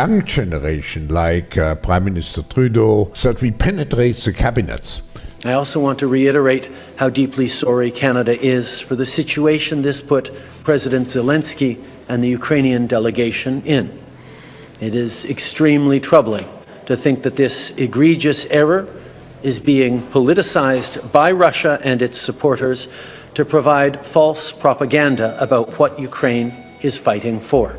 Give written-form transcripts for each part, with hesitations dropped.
young generation, like Prime Minister Trudeau, that we penetrate the cabinets. I also want to reiterate how deeply sorry Canada is for the situation this put President Zelensky and the Ukrainian delegation in. It is extremely troubling to think that this egregious error is being politicized by Russia and its supporters to provide false propaganda about what Ukraine is fighting for.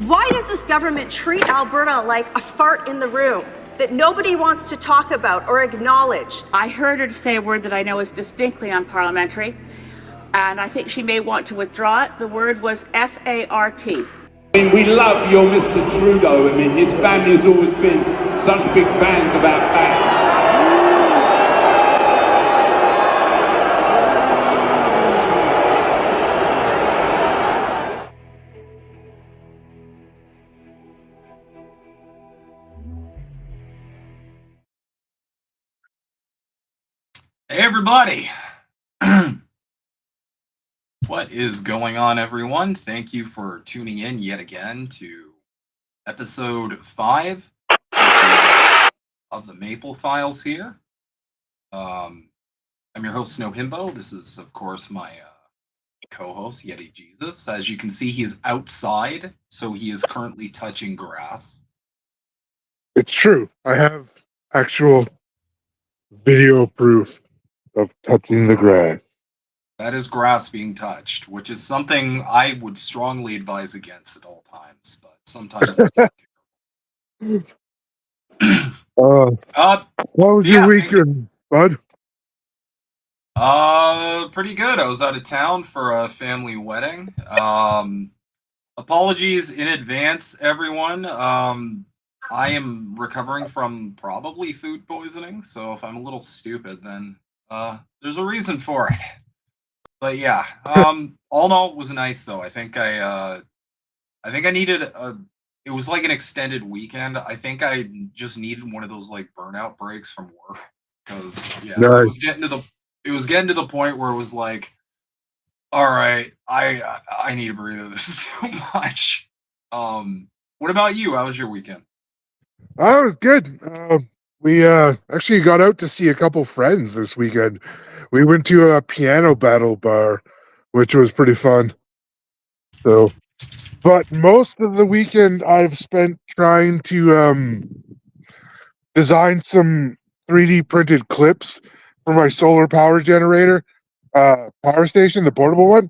Why does this government treat Alberta like a fart in the room that nobody wants to talk about or acknowledge? I heard her say a word that I know is distinctly unparliamentary, and I think she may want to withdraw it. The word was F-A-R-T. I mean, we love your Mr. Trudeau. I mean, his family's always been such big fans of our flag. Hey everybody! What is going on, everyone? Thank you for tuning in yet again to episode 5 of the Maple Files here. I'm your host, Snow Himbo. This is, of course, my co-host, Yeti Jesus. As you can see, he is outside, so he is currently touching grass. It's true. I have actual video proof of touching the grass. That is grass being touched, which is something I would strongly advise against at all times, but sometimes it's not too. What was your weekend, bud? Pretty good. I was out of town for a family wedding. Apologies in advance, everyone. I am recovering from probably food poisoning, so if I'm a little stupid, then there's a reason for it. But yeah, all in all, it was nice though. I think I needed it was like an extended weekend. I think I just needed one of those like burnout breaks from work, because yeah, Nice. it was getting to the point where it was like, all right, I need a breather. This is too much. What about you? How was your weekend? Oh, it was good. We actually got out to see a couple friends this weekend. We went to a piano battle bar, which was pretty fun. So, but most of the weekend I've spent trying to design some 3D printed clips for my solar power generator power station, the portable one,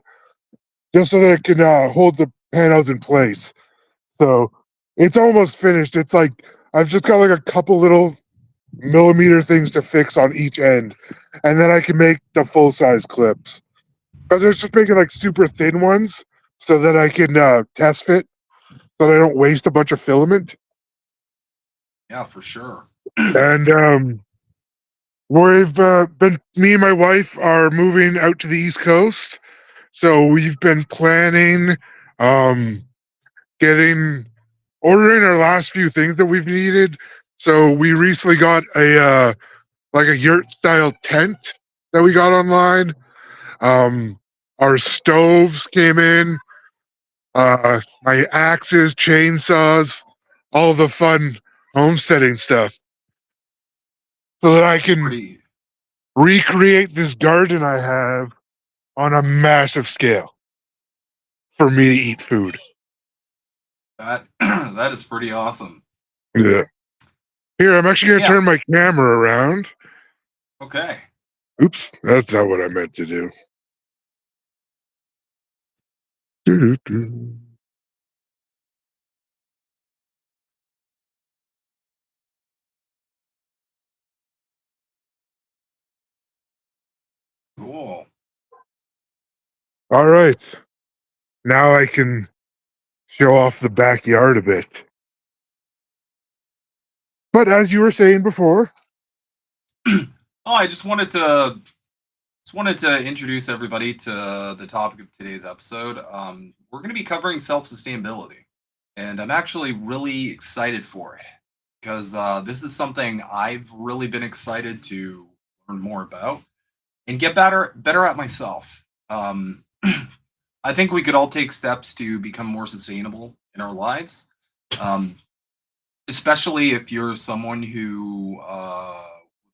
just so that it can hold the panels in place. So it's almost finished. It's like I've just got like a couple little millimeter things to fix on each end, and then I can make the full size clips, because I was just making like super thin ones so that I can test fit, so that I don't waste a bunch of filament. Yeah, for sure. And we've been, me and my wife are moving out to the East Coast, so we've been planning ordering our last few things that we've needed. So we recently got a like a yurt style tent that we got online. Our stoves came in, my axes, chainsaws, all the fun homesteading stuff, so that I can recreate this garden I have on a massive scale for me to eat food. That is pretty awesome. Yeah. Here, I'm actually going to turn my camera around. Okay. Oops, that's not what I meant to do. Doo-doo-doo. Cool. All right. Now I can show off the backyard a bit. But as you were saying before, I just wanted to introduce everybody to the topic of today's episode. We're going to be covering self-sustainability, and I'm actually really excited for it, because this is something I've really been excited to learn more about and get better at myself. I think we could all take steps to become more sustainable in our lives. especially if you're someone who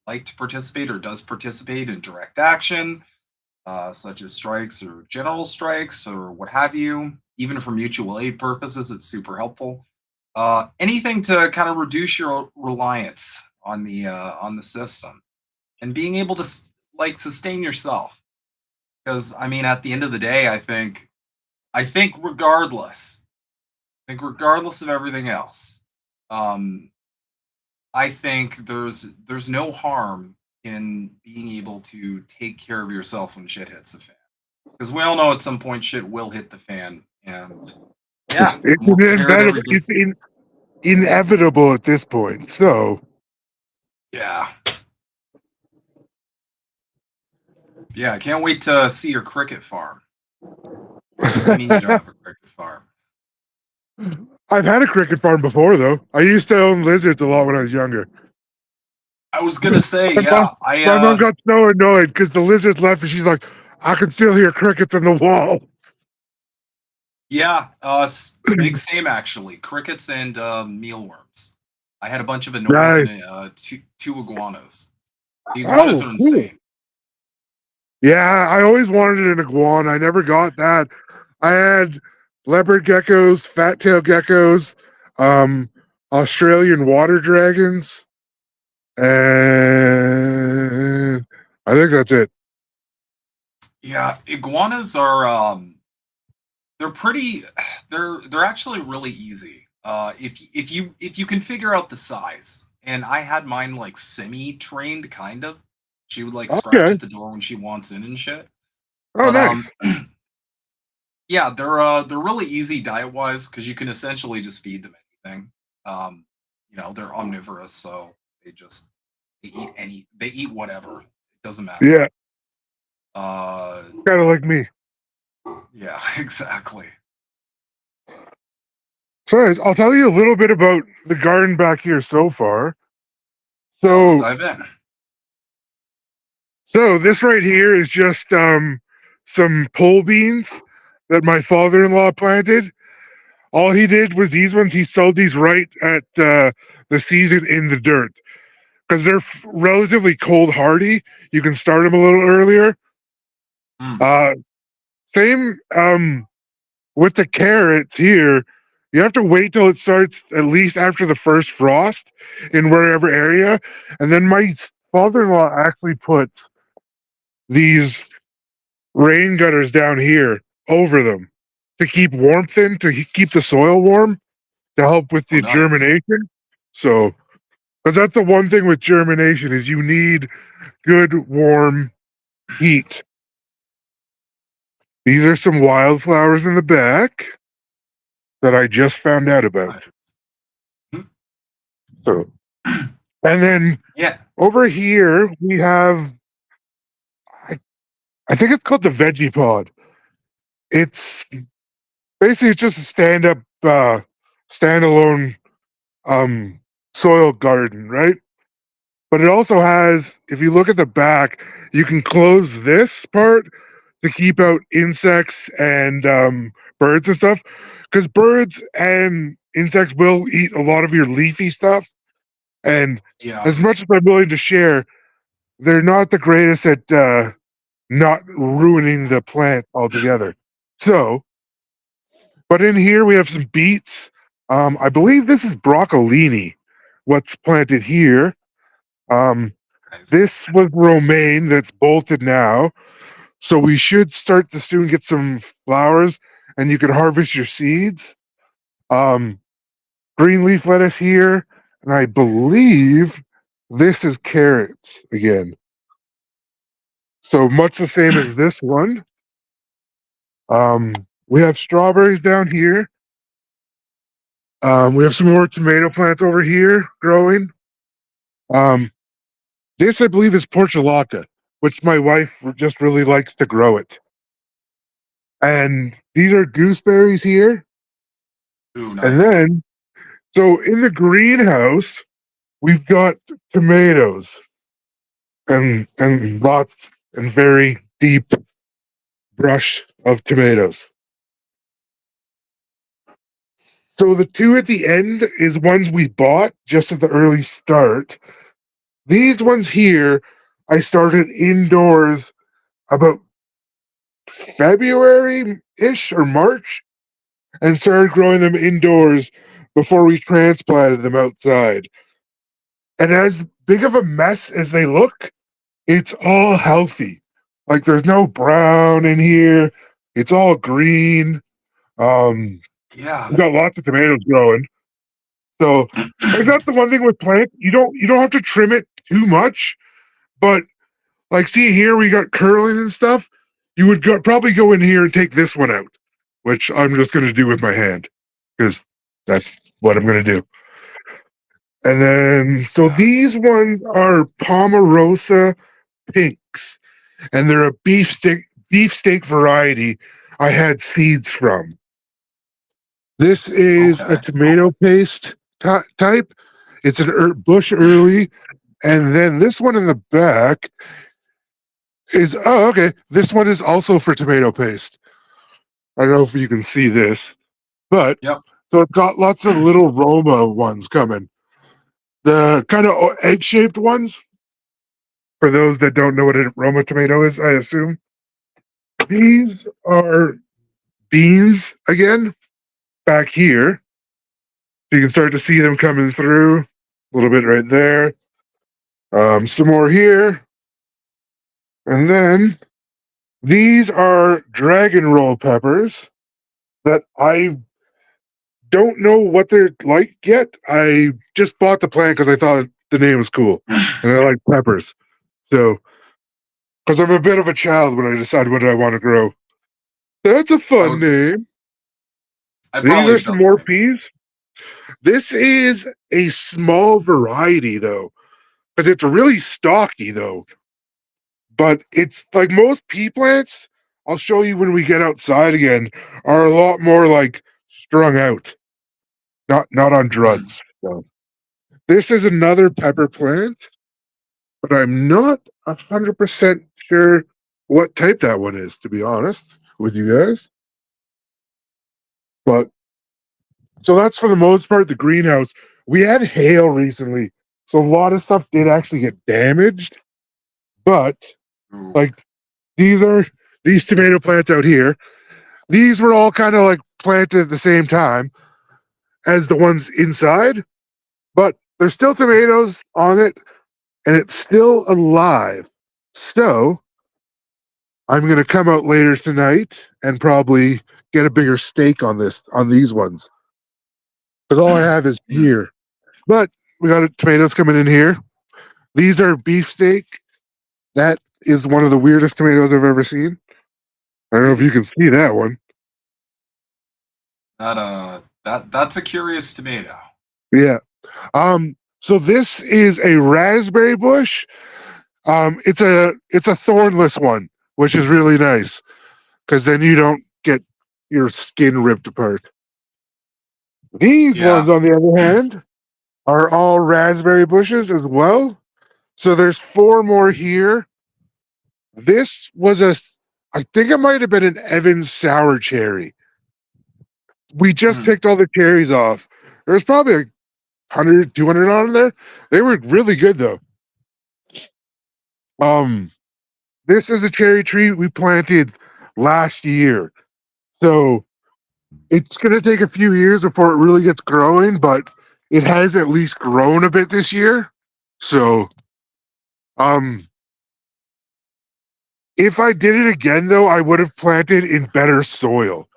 like to participate or does participate in direct action, such as strikes or general strikes or what have you. Even for mutual aid purposes, it's super helpful. Anything to kind of reduce your reliance on the system and being able to like sustain yourself. Because I mean, at the end of the day, I think regardless of everything else, um, I think there's no harm in being able to take care of yourself when shit hits the fan. Because we all know at some point shit will hit the fan, and yeah, the It's, more prepared it's everybody. inevitable at this point. So, Yeah, yeah, I can't wait to see your cricket farm. I mean, you don't have a cricket farm. I've had a cricket farm before, though. I used to own lizards a lot when I was younger. I was gonna say, My mom, yeah, my mom got so annoyed because the lizards left, and she's like, "I can still hear crickets in the wall." yeah, big same actually. Crickets and mealworms. I had a bunch of anoles Nice. and two iguanas. The iguanas Oh, are cool. insane. Yeah, I always wanted an iguana. I never got that. I had leopard geckos, fat tail geckos, um, Australian water dragons, and I think that's it. Yeah, iguanas are they're pretty they're actually really easy. If you can figure out the size. And I had mine like semi-trained kind of. She would like scratch Okay. at the door when she wants in and shit. Oh, But nice. yeah, they're really easy diet-wise because you can essentially just feed them anything. Um, you know, they're omnivorous, so they eat whatever. It doesn't matter. Yeah, Uh kind of like me. yeah, exactly. So I'll tell you a little bit about the garden back here so far. Yeah, let's So, dive in. so this right here is just some pole beans that my father-in-law planted. All he did was these ones. He sowed these right at the season in the dirt because they're relatively cold hardy. You can start them a little earlier. Mm, Uh, same with the carrots here. You have to wait till it starts at least after the first frost in wherever area. And then my father-in-law actually put these rain gutters down here over them to keep warmth in, to keep the soil warm, to help with oh, the nice. germination. So, because that's the one thing with germination is you need good warm heat. These are some wildflowers in the back that I just found out about. Nice. So, and then Yeah. over here we have, I think it's called the veggie pod. It's basically it's just a standalone um, soil garden, right? But it also has, if you look at the back, you can close this part to keep out insects and birds and stuff. Because birds and insects will eat a lot of your leafy stuff. And Yeah. as much as I'm willing to share, they're not the greatest at not ruining the plant altogether. So, but in here we have some beets. I believe this is broccolini, what's planted here. Nice. This was romaine that's bolted now. So we should start to soon get some flowers and you can harvest your seeds. Um, green leaf lettuce here. And I believe this is carrots again. So much the same as this one. Um, we have strawberries down here. We have some more tomato plants over here growing. Um, this, I believe, is portulaca, which my wife just really likes to grow it. And these are gooseberries here. Ooh, And nice. then, so in the greenhouse, we've got tomatoes and lots and very deep brush of tomatoes. So the two at the end is ones we bought just at the early start. These ones here, I started indoors about February-ish or March and started growing them indoors before we transplanted them outside. And as big of a mess as they look, it's all healthy. Like there's no brown in here. It's all green. Yeah. We got lots of tomatoes growing. So like that's the one thing with plants. You don't have to trim it too much, but like see here we got curling and stuff. You would probably go in here and take this one out, which I'm just going to do with my hand because that's what I'm going to do. And then so Yeah. these ones are Pomerosa pinks, and they're a beefsteak variety I had seeds from. This is a Okay. tomato paste type. It's an bush early, and then this one in the back is okay. This one is also for tomato paste. I don't know if you can see this, but Yep. so it's got lots of little Roma ones coming. The kind of egg-shaped ones. For those that don't know what a Roma tomato is, I assume these are beans again back here. So you can start to see them coming through a little bit right there. Some more here. And then these are dragon roll peppers that I don't know what they're like yet. I just bought the plant because I thought the name was cool and I like peppers. So, because I'm a bit of a child when I decide what I want to grow. That's a I fun would. name. I'd These probably are have some done the more same. peas. This is a small variety though, because it's really stocky though. But it's like most pea plants, I'll show you when we get outside again, are a lot more like strung out, not on Hmm. drugs. So this is another pepper plant, but I'm not 100% sure what type that one is, to be honest with you guys. But so that's for the most part the greenhouse. We had hail recently, so a lot of stuff did actually get damaged. But Ooh. like these tomato plants out here, these were all kind of like planted at the same time as the ones inside, but there's still tomatoes on it and it's still alive. So I'm gonna come out later tonight and probably get a bigger steak on these ones. Because all I have is Hmm. here. But we got tomatoes coming in here. These are beefsteak. That is one of the weirdest tomatoes I've ever seen. I don't know if you Really? can see that one. That's a curious tomato. Yeah. So this is a raspberry bush. It's a thornless one, which is really nice because then you don't get your skin ripped apart. These Yeah. ones, on the other hand, are all raspberry bushes as well. So there's four more here. This was I think it might have been an Evans sour cherry. We just Hmm. picked all the cherries off. There's probably 100, 200 on there. They were really good though. Um, this is a cherry tree we planted last year. So it's going to take a few years before it really gets growing, but it has at least grown a bit this year. So, um, if I did it again, though, I would have planted in better soil.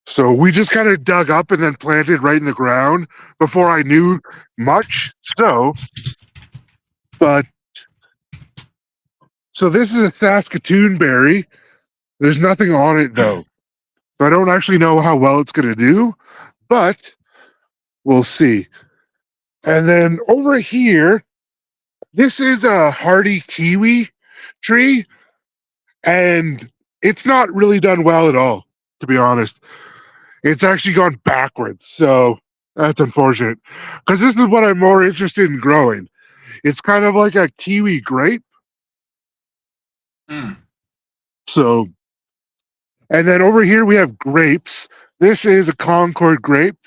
So we just kind of dug up and then planted right in the ground before I knew much. But so this is a Saskatoon berry. There's nothing on it though. So I don't actually know how well it's going to do, but we'll see. And then over here, this is a hardy kiwi tree, and it's not really done well at all, to be honest. It's actually gone backwards, so that's unfortunate. Because this is what I'm more interested in growing. It's kind of like a kiwi grape. Hmm. So, and then over here we have grapes. This is a Concord grape.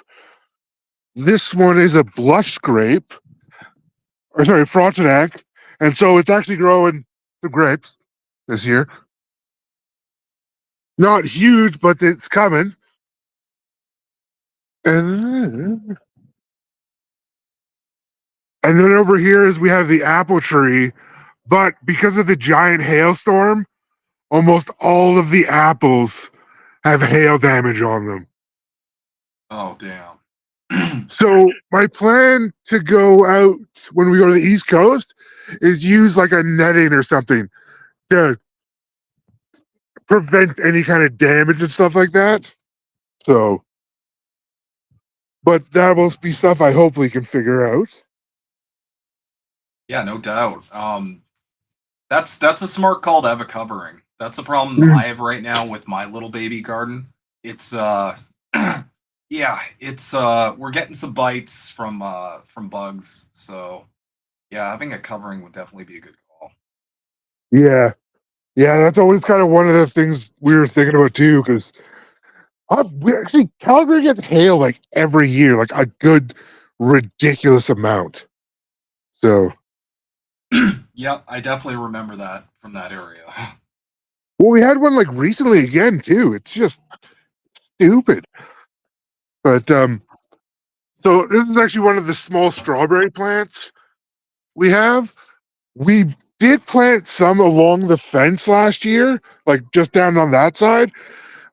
This one is a blush grape, or sorry, Frontenac. And so it's actually growing some grapes this year. Not huge, but it's coming. And then over here is we have the apple tree, but because of the giant hailstorm, almost all of the apples have hail damage on them. Oh, damn. So my plan to go out when we go to the East Coast is use like a netting or something to prevent any kind of damage and stuff like that. So, but that will be stuff I hopefully can figure out. Yeah, no doubt. That's a smart call to have a covering. That's a problem I have right now with my little baby garden. It's yeah, it's we're getting some bites from bugs. So yeah, having a covering would definitely be a good call. Yeah. Yeah, that's always kind of one of the things we were thinking about too, because we actually Calgary gets hail like every year, like a good ridiculous amount. So Yeah, I definitely remember that from that area. well, we had one like recently again too. It's just stupid. But so this is actually one of the small strawberry plants we have. We did plant some along the fence last year, like just down on that side.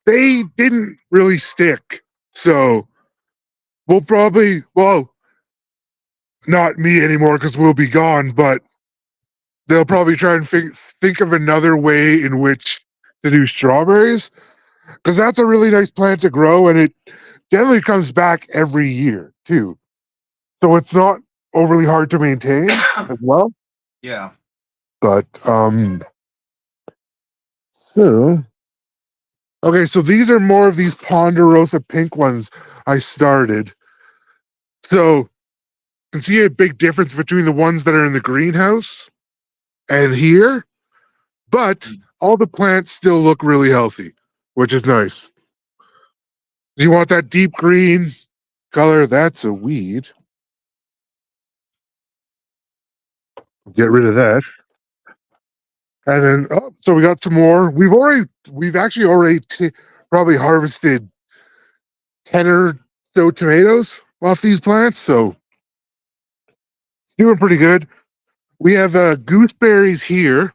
They didn't really stick. So we'll probably, well, not me anymore because we'll be gone, but they'll probably try and think of another way in which to do strawberries, because that's a really nice plant to grow, and it generally comes back every year too. So it's not overly hard to maintain as well. Yeah. But so okay, so these are more of these Ponderosa pink ones I started. So you can see a big difference between the ones that are in the greenhouse and here, but all the plants still look really healthy, which is nice. Do you want that deep green color? That's a weed. Get rid of that. And then, oh, so we got some more. We've actually already probably harvested 10 or so tomatoes off these plants. So it's doing pretty good. We have gooseberries here.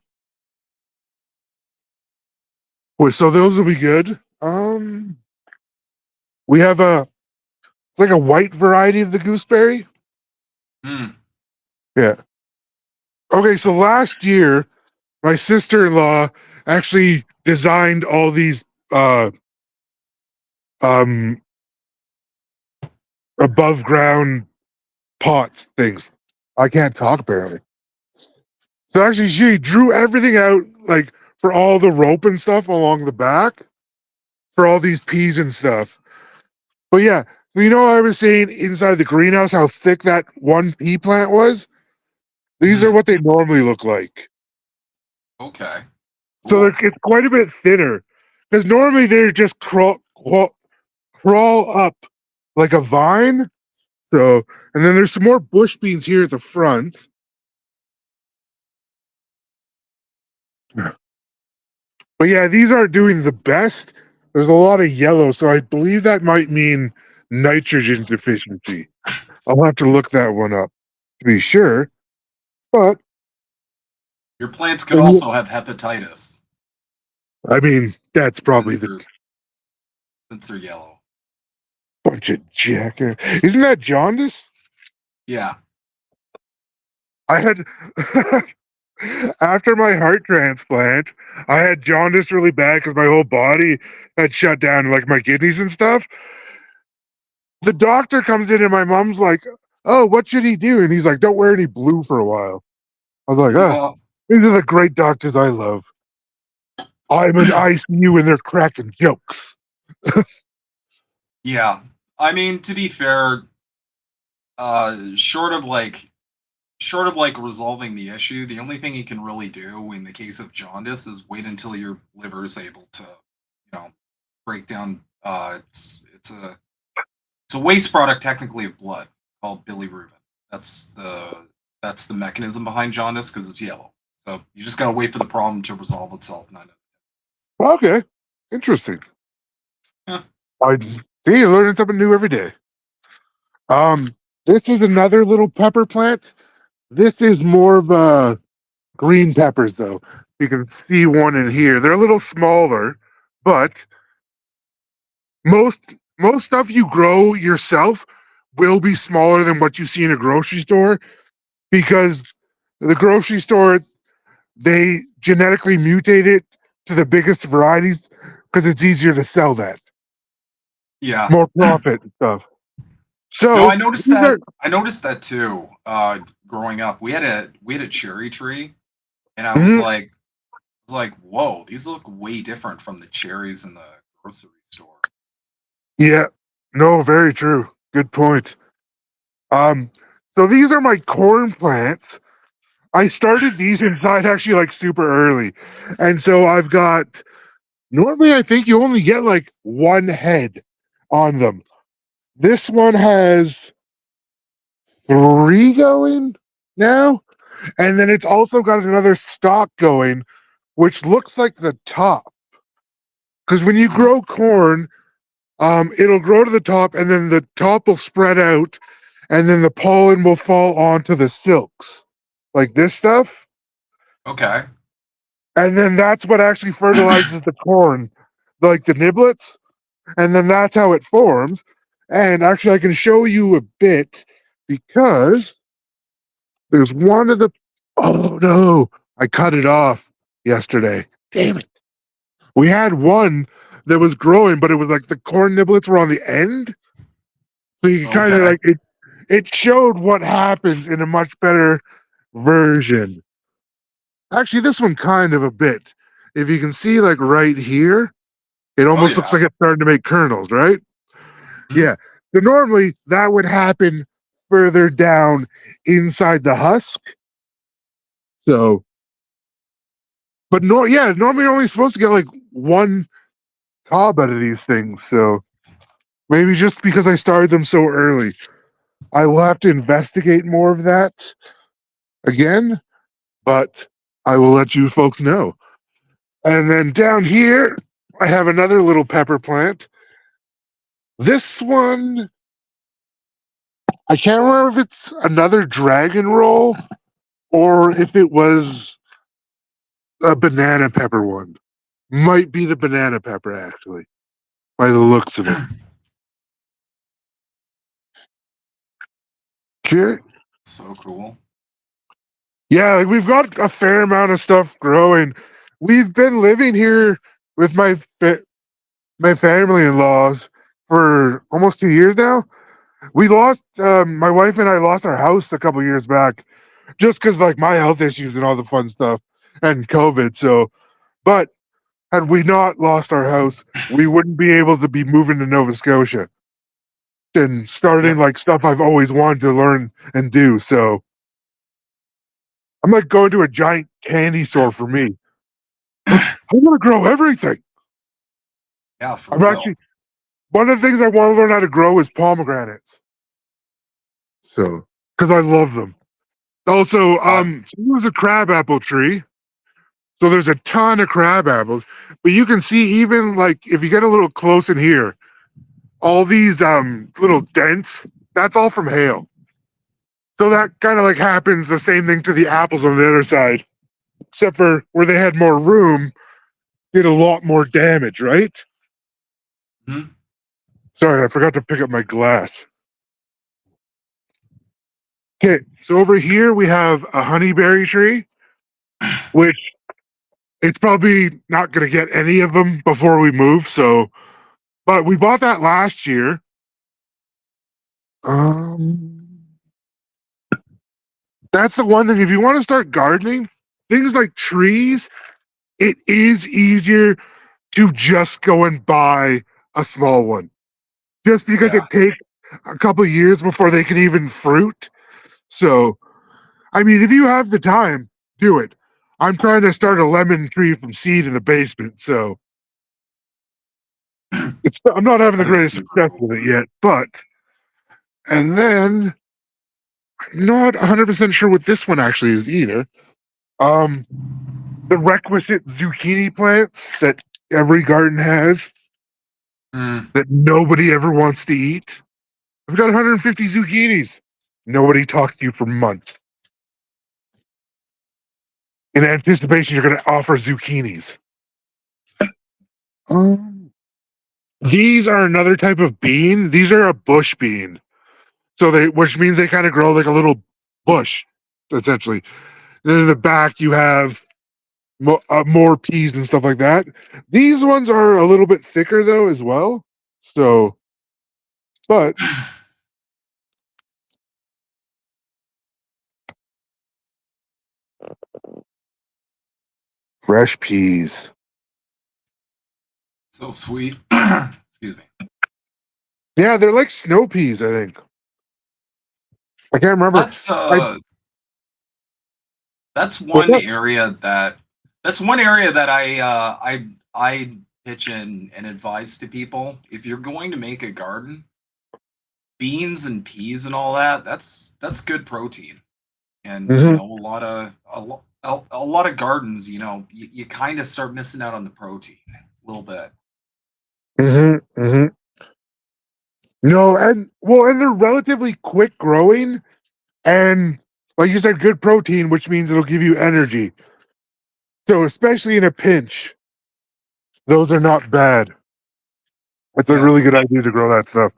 Well, so those will be good. We have it's like a white variety of the gooseberry. Yeah. Okay, so last year, my sister-in-law actually designed all these um above ground pots things. I can't talk apparently. So actually she drew everything out like for all the rope and stuff along the back for all these peas and stuff. But yeah, so you know I was saying inside the greenhouse how thick that one pea plant was? These are what they normally look like. Okay. So it's quite a bit thinner. Because normally they're just crawl up like a vine. So, and then there's some more bush beans here at the front. But yeah, these aren't doing the best. There's a lot of yellow, so I believe that might mean nitrogen deficiency. I'll have to look that one up to be sure. But your plants could also have hepatitis. I mean, that's probably since they're yellow. Bunch of jackass. Isn't that jaundice? Yeah. I had after my heart transplant, I had jaundice really bad because my whole body had shut down, like my kidneys and stuff. The doctor comes in and my mom's like, "Oh, what should he do?" And he's like, "Don't wear any blue for a while." I was like, "Ah, these are the great doctors I love. I'm in ICU and they're cracking jokes." Yeah. I mean, to be fair, short of resolving the issue, the only thing you can really do in the case of jaundice is wait until your liver is able to, break down It's a waste product, technically, of blood, called bilirubin. That's the mechanism behind jaundice, because it's yellow. So you just gotta wait for the problem to resolve itself. Okay, interesting. Yeah. I see you're learning something new every day. This is another little pepper plant. This is more of a green peppers, though. You can see one in here. They're a little smaller, but most stuff you grow yourself will be smaller than what you see in a grocery store, because the grocery store, they genetically mutate it to the biggest varieties because it's easier to sell that. Yeah. More profit and stuff. No, So I noticed these that. are- I noticed that too. Growing up, we had a cherry tree, and I Mhm. was like, whoa, these look way different from the cherries in the grocery store. Yeah, no, very true. Good point. So these are my corn plants. I started these inside actually like super early. And so I've got, normally I think you only get like one head on them. This one has three going now. And then it's also got another stalk going, which looks like the top. Because when you Hmm. grow corn, it'll grow to the top, and then the top will spread out, and then the pollen will fall onto the silks, like this stuff. Okay. And then that's what actually fertilizes the corn, like the niblets. And then that's how it forms. And actually, I can show you a bit because there's one of the. Oh no, I cut it off yesterday. Damn it. We had one that was growing, but it was like the corn niblets were on the end. So you kind of Okay. like it showed what happens in a much better version. Actually, this one kind of a bit. If you can see, like right here, it Oh almost looks yeah. like it's starting to make kernels, right? Hmm. Yeah. So normally that would happen further down inside the husk. So, but no, yeah, normally you're only supposed to get like one cob out of these things. So maybe just because I started them so early, I will have to investigate more of that again, but I will let you folks know. And then down here, I have another little pepper plant. This one, I can't remember if it's another dragon roll or if it was a banana pepper one. Might be the banana pepper, actually, by the looks of it. Okay. So cool. Yeah, like we've got a fair amount of stuff growing. We've been living here with my family-in-laws for almost 2 years now. We lost my wife and I lost our house a couple years back, just because like my health issues and all the fun stuff and COVID. So, but had we not lost our house, we wouldn't be able to be moving to Nova Scotia and starting Yep. like stuff I've always wanted to learn and do. So I'm like going to a giant candy store for me. Like, I want to grow everything. Yeah, for I'm real. actually one of the things I want to learn how to grow is pomegranates. So, because I love them. Also, Uh, it was a crabapple tree. So there's a ton of crab apples, but you can see even like if you get a little close in here, all these little dents, that's all from hail. So that kind of like happens the same thing to the apples on the other side, except for where they had more room, did a lot more damage, right? mhm. Sorry, I forgot to pick up my glass. Okay, so over here we have a honeyberry tree, which it's probably not going to get any of them before we move. So, but we bought that last year. Um, that's the one thing. If you want to start gardening, things like trees, it is easier to just go and buy a small one, just because Yeah. it takes a couple of years before they can even fruit. So, I mean, if you have the time, do it. I'm trying to start a lemon tree from seed in the basement. So, I'm not having the That is greatest super success cool. with it yet, and then not 100% sure what this one actually is either. The requisite zucchini plants that every garden has Mm. that nobody ever wants to eat. I've got 150 zucchinis. Nobody talked to you for months. In anticipation, you're going to offer zucchinis. These are another type of bean. These are a bush bean. Which means they kind of grow like a little bush, essentially. Then in the back, you have more peas and stuff like that. These ones are a little bit thicker though, as well. So, but fresh peas. So sweet. Excuse me. Yeah, they're like snow peas, I think. I can't remember. That's I, uh that's what's one that? area that that's one area that I pitch in and advise to people. If you're going to make a garden, beans and peas and all that, that's good protein. And Mhm. a lot of gardens, you kind of start missing out on the protein a little bit. Mm-hmm. No, and they're relatively quick growing, and like you said, good protein, which means it'll give you energy. So, especially in a pinch, those are not bad. It's a Yeah. really good idea to grow that stuff.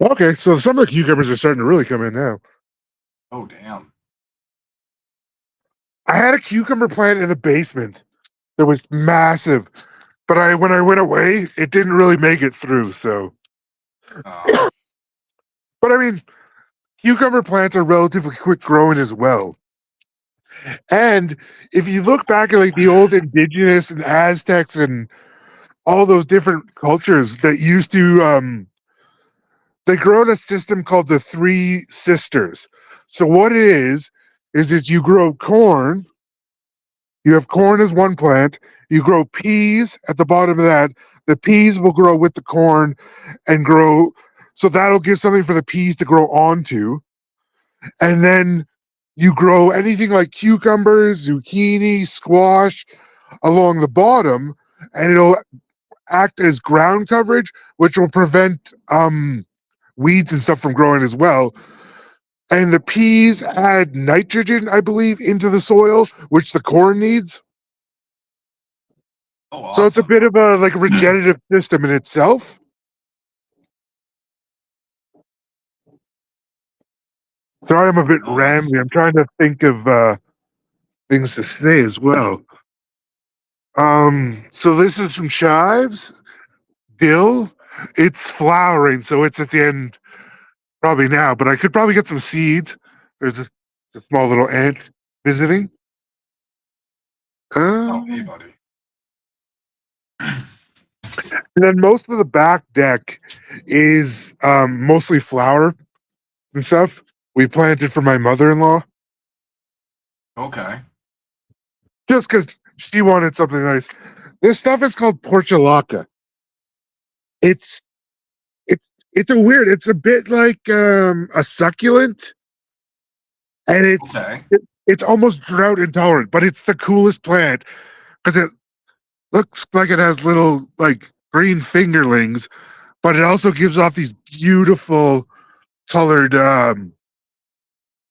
Okay, so some of the cucumbers are starting to really come in now. Oh damn. I had a cucumber plant in the basement that was massive, but when I went away, it didn't really make it through. So, Uh, but I mean, cucumber plants are relatively quick growing as well. And if you look back at like the old indigenous and Aztecs and all those different cultures that used to they grow in a system called the Three Sisters. So what it is it's you grow corn, you have corn as one plant, you grow peas at the bottom of that. The peas will grow with the corn and grow, so that'll give something for the peas to grow onto. And then you grow anything like cucumbers, zucchini, squash along the bottom, and it'll act as ground coverage, which will prevent weeds and stuff from growing as well. And the peas add nitrogen, I believe, into the soil, which the corn needs. oh So it's a awesome. bit of a like a regenerative system in itself. Sorry, I'm a bit Oh, that's rambly. I'm trying to think of things to say as well. So this is some chives, dill. It's flowering, so it's at the end probably now. But I could probably get some seeds. There's a small little ant visiting. oh hey Um, buddy. and then most of the back deck is mostly flower and stuff. We planted for my mother-in-law Okay. just because she wanted something nice. This stuff is called portulaca. It's it's a weird. It's a bit like a succulent, and Okay. it's almost drought intolerant. But it's the coolest plant because it looks like it has little like green fingerlings, but it also gives off these beautiful colored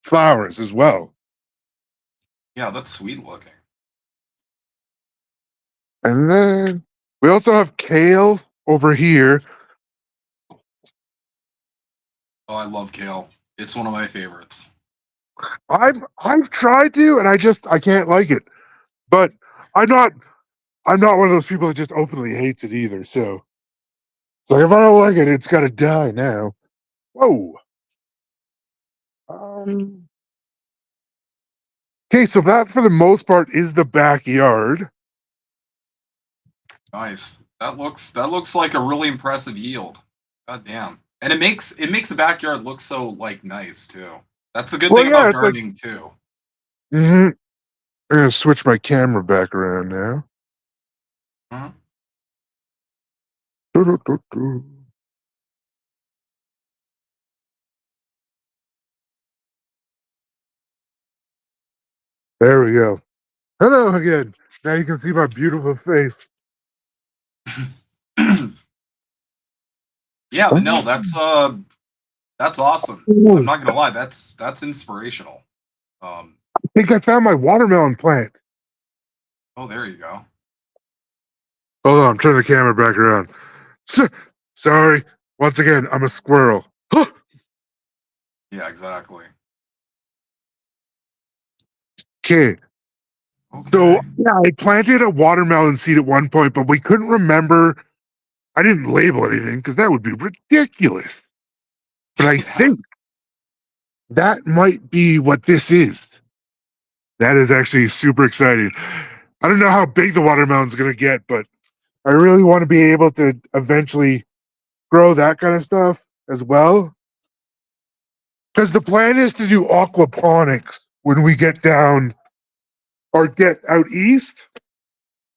flowers as well. Yeah, that's sweet looking. And then we also have kale over here. Oh, I love kale. It's one of my favorites. I've tried to, and I can't like it. But I'm not I'm not one of those people that just openly hates it either. So it's like if I don't like it, it's got to die now. Whoa. Um, okay, so that for the most part is the backyard. Nice. That looks like a really impressive yield. God damn. And it makes the backyard look so like nice too. That's a good Well, thing yeah, about it's like gardening too. I'm gonna switch my camera back around now. Mhm. There we go. Hello again. Now you can see my beautiful face. Yeah, but no, that's awesome. I'm not gonna lie, that's inspirational. I think I found my watermelon plant. Oh, there you go. Hold on, I'm turning the camera back around. Sorry. Once again, I'm a squirrel. Yeah, exactly. Okay. So, Okay. yeah, I planted a watermelon seed at one point, but we couldn't remember. I didn't label anything because that would be ridiculous. But I Yeah. think that might be what this is. That is actually super exciting. I don't know how big the watermelon's going to get, but I really want to be able to eventually grow that kind of stuff as well. Because the plan is to do aquaponics when we get down or get out east,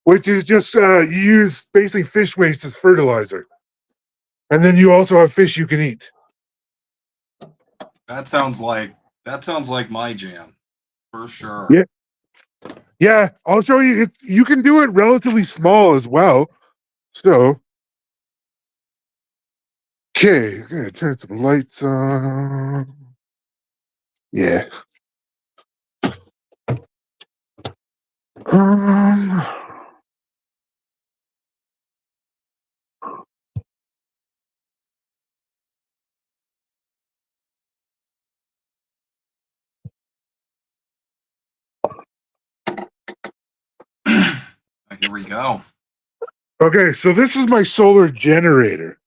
which is just you use basically fish waste as fertilizer. And then you also have fish you can eat. That sounds like my jam for sure. Yeah. Yeah, I'll show you. You can do it relatively small as well. So, okay, I'm gonna turn some lights on. Yeah. Um. Here we go. Okay, so this is my solar generator.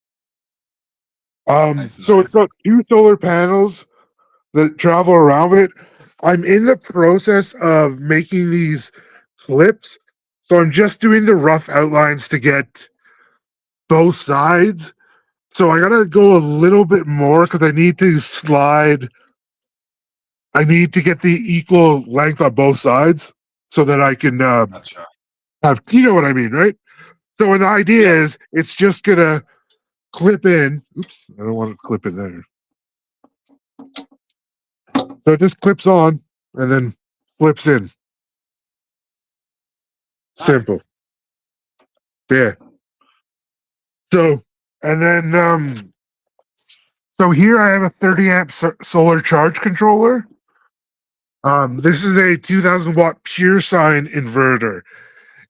Nice, So it's nice. got two solar panels that travel around it. I'm in the process of making these clips, so I'm just doing the rough outlines to get both sides. So I gotta go a little bit more because I need to slide. I need to get the equal length on both sides so that I can Gotcha. have, you know what I mean, right? So the idea Yep. is it's just gonna clip in. Oops, I don't want to clip it there. So it just clips on and then flips in. Simple. Nice. Yeah. So, and then, so here I have a 30 amp solar charge controller. This is a 2000 watt pure sine inverter.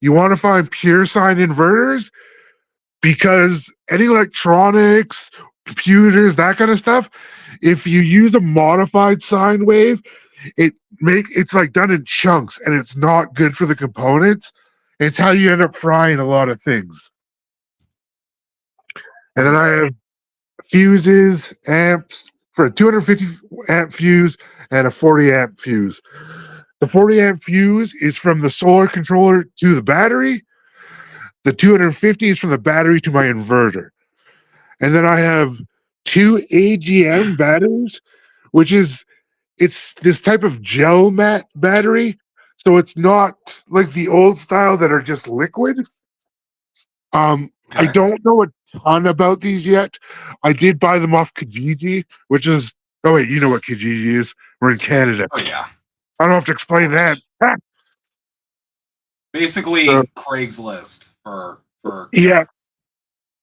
You want to find pure sine inverters because any electronics, computers, that kind of stuff, if you use a modified sine wave, it's like done in chunks and it's not good for the components. It's how you end up frying a lot of things. And then I have fuses, amps for a 250 amp fuse and a 40 amp fuse. The 40 amp fuse is from the solar controller to the battery. The 250 is from the battery to my inverter. And then I have two AGM batteries, which is it's this type of gel mat battery. So it's not like the old style that are just liquid. I Okay. don't know a ton about these yet. I did buy them off Kijiji, which is oh wait, you know what Kijiji is? We're in Canada. Oh yeah, I don't have to of explain that. course. Basically Craigslist for Yeah, gas.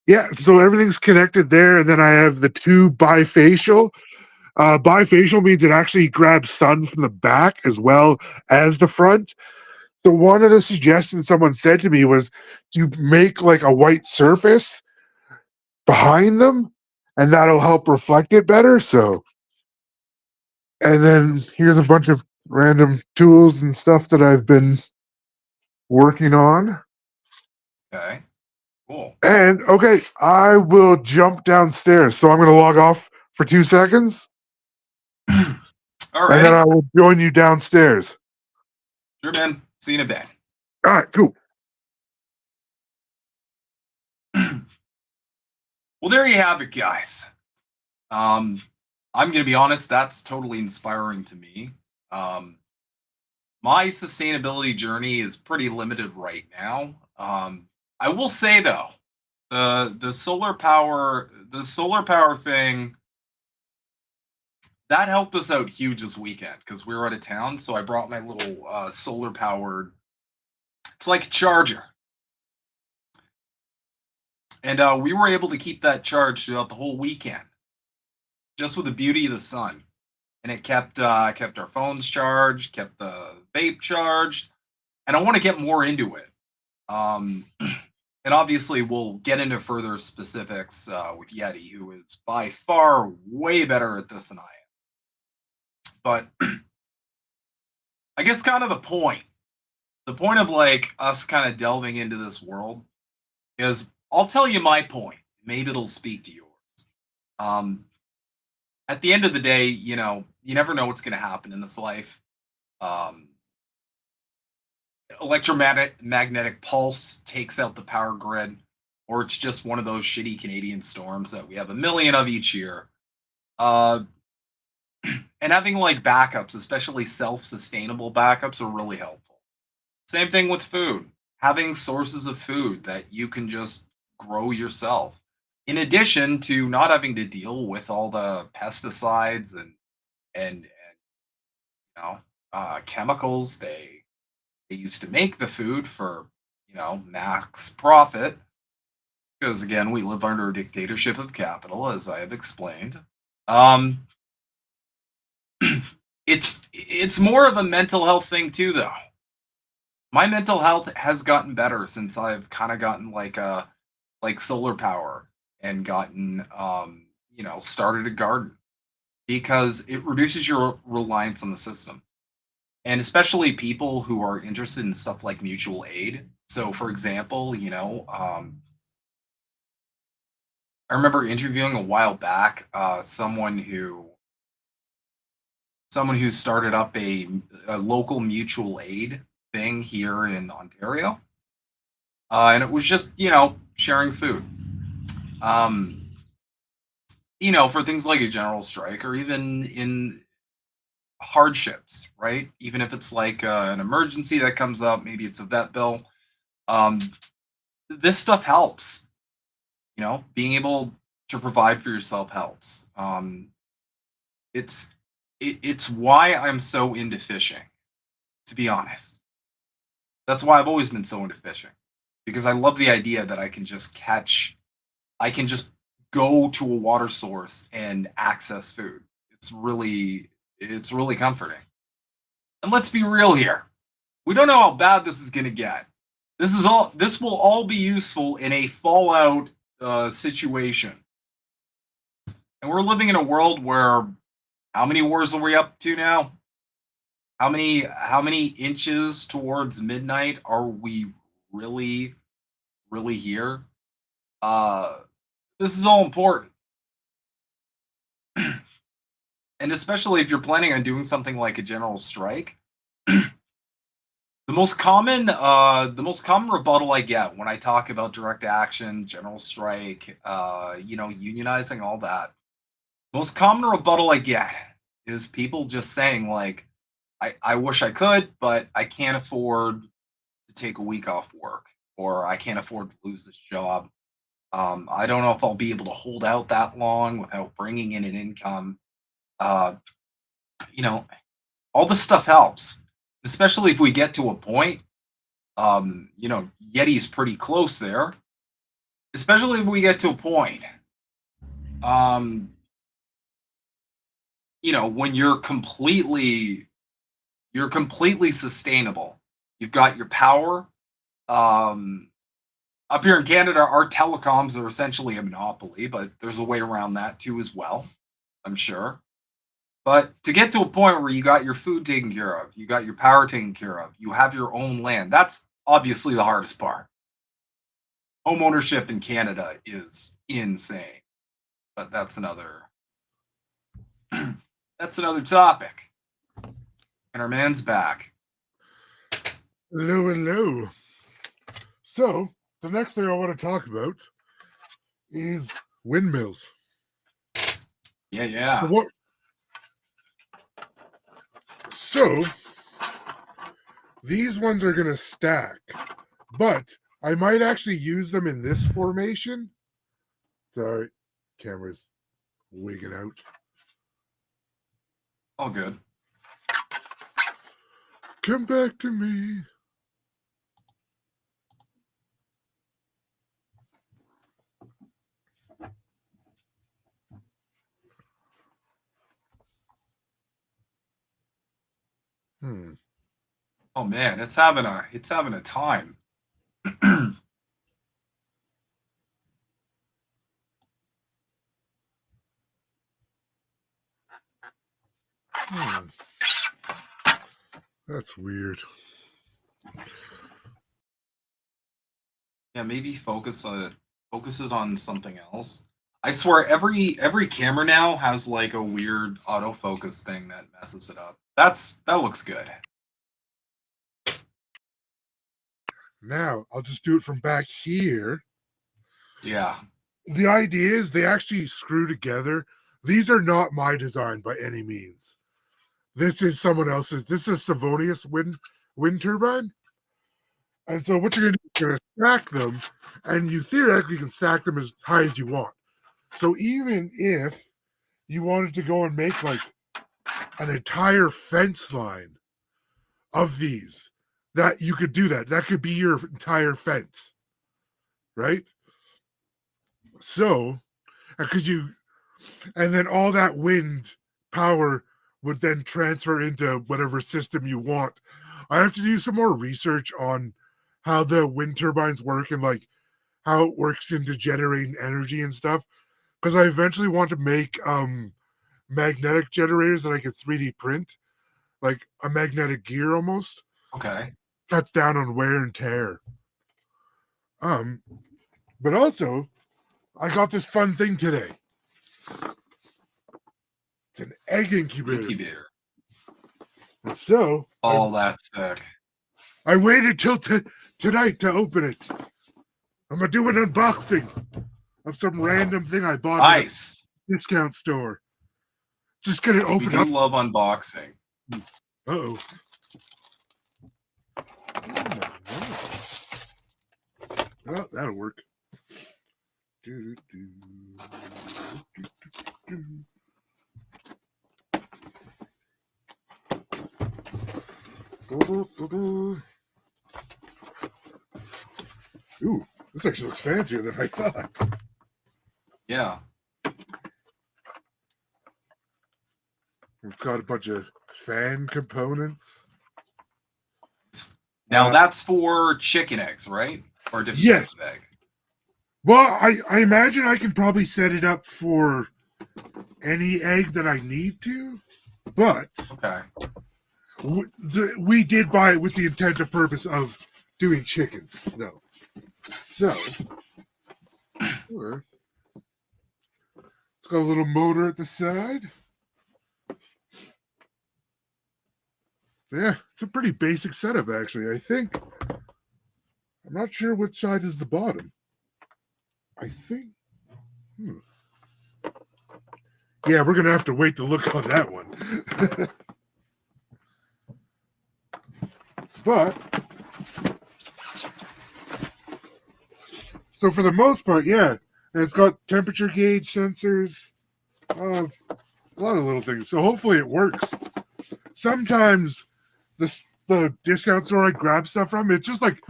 yeah. So everything's connected there, and then I have the two bifacial. Bifacial means it actually grabs sun from the back as well as the front. So one of the suggestions someone said to me was to make like a white surface behind them, and that'll help reflect it better. So, and then here's a bunch of random tools and stuff that I've been working on. Okay. Cool. And okay, I will jump downstairs. So I'm going to log off for 2 seconds, and then Alrighty. I will join you downstairs. Sure, man. See you in a bit. All right, cool. Well, there you have it, guys. I'm gonna be honest, that's totally inspiring to me. Um, my sustainability journey is pretty limited right now. I will say though The solar power thing, that helped us out huge this weekend because we were out of town. So I brought my little solar powered. It's like a charger, and we were able to keep that charged throughout the whole weekend, just with the beauty of the sun. And it kept our phones charged, kept the vape charged, and I want to get more into it. Um, and obviously, we'll get into further specifics with Yeti, who is by far way better at this than I am. But I guess kind of the point of like us kind of delving into this world is I'll tell you my point. Maybe it'll speak to yours. Um, at the end of the day, you know, you never know what's going to happen in this life. Um, Electromagnetic pulse takes out the power grid, or it's just one of those shitty Canadian storms that we have a million of each year. And having like backups, especially self-sustainable backups, are really helpful. Same thing with food. Having sources of food that you can just grow yourself. In addition to not having to deal with all the pesticides and you know chemicals they used to make the food for, you know, max profit. Because again, we live under a dictatorship of capital, as I have explained. Um, it's more of a mental health thing too, though. My mental health has gotten better since I've kind of gotten like solar power and gotten you know, started a garden because it reduces your reliance on the system. And especially people who are interested in stuff like mutual aid. So, for example, you know, I remember interviewing a while back someone who started up a local mutual aid thing here in Ontario, and it was just, you know, sharing food. Um, you know, for things like a general strike or even in hardships, right? Even if it's like an emergency that comes up, maybe it's a vet bill. Um, this stuff helps. You know, being able to provide for yourself helps. It's it's why I'm so into fishing, to be honest. That's why I've always been so into fishing because I love the idea that I can just go to a water source and access food. It's really comforting. And let's be real here. We don't know how bad this is going to get. This will all be useful in a fallout situation. And we're living in a world where how many wars are we up to now? How many inches towards midnight are we really really here? Uh this is all important. And especially if you're planning on doing something like a general strike, the most common rebuttal I get when I talk about direct action, general strike, you know, unionizing, all that. Most common rebuttal I get is people just saying like, I wish I could, but I can't afford to take a week off work, or I can't afford to lose this job. I don't know if I'll be able to hold out that long without bringing in an income. Uh, you know, all this stuff helps, especially if we get to a point. You know, Yeti's pretty close there, especially if we get to a point. Um, you know, when you're completely sustainable. You've got your power. Um, Up here in Canada, our telecoms are essentially a monopoly, but there's a way around that too as well, I'm sure. But to get to a point where you got your food taken care of, you got your power taken care of, you have your own land, that's obviously the hardest part. Home ownership in Canada is insane, but that's another that's another topic. And our man's back. Hello, hello. So, the next thing I want to talk about is windmills. Yeah. So these ones are going to stack, but I might actually use them in this formation. Sorry, camera's wigging out. All good. Come back to me. Oh man, it's having a time. That's weird. Yeah, maybe focus it on something else. I swear every camera now has like a weird autofocus thing that messes it up. That looks good. Now I'll just do it from back here. Yeah. The idea is they actually screw together. These are not my design by any means. This is someone else's. This is Savonius wind turbine. And so what you're going to do is you're going to stack them, and you theoretically can stack them as high as you want. So even if you wanted to go and make like an entire fence line of these, that you could do that. That could be your entire fence, right? So, and then all that wind power would then transfer into whatever system you want. I have to do some more research on how the wind turbines work and like how it works into generating energy and stuff. Because I eventually want to make magnetic generators that I could 3D print, like a magnetic gear almost. Okay. Cuts down on wear and tear. But also, I got this fun thing today. It's an egg incubator. And so, that's sick. I waited till tonight to open it. I'm gonna do an unboxing of some random thing I bought at a discount store. Just gonna open up. I love unboxing. Uh-oh. Oh, that'll work. Ooh, this actually looks fancier than I thought. Yeah. It's got a bunch of fan components. Now that's for chicken eggs, right? Or different yes. Egg. Well, I imagine I can probably set it up for any egg that I need to, but okay. We did buy it with the intent of purpose of doing chickens, though. So, it's got a little motor at the side. Yeah, it's a pretty basic setup, actually. I think. I'm not sure which side is the bottom. I think. Yeah, we're going to have to wait to look on that one. But, so for the most part, yeah, it's got temperature gauge sensors, a lot of little things. So hopefully it works. Sometimes the discount store I grab stuff from, it's just like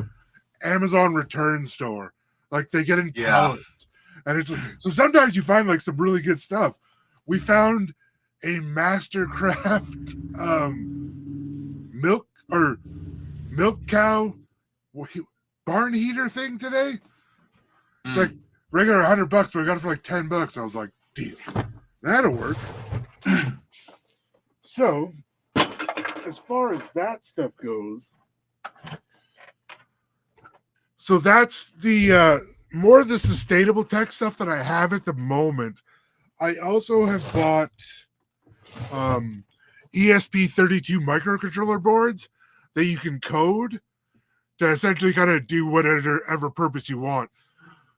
Amazon return store. Like they get in pallets. And it's so sometimes you find like some really good stuff. We found a Mastercraft milk cow barn heater thing today. It's like regular $100, but I got it for like $10. I was like, deal. That'll work. So, as far as that stuff goes, so that's the more of the sustainable tech stuff that I have at the moment. I also have bought ESP32 microcontroller boards that you can code to essentially kind of do whatever purpose you want.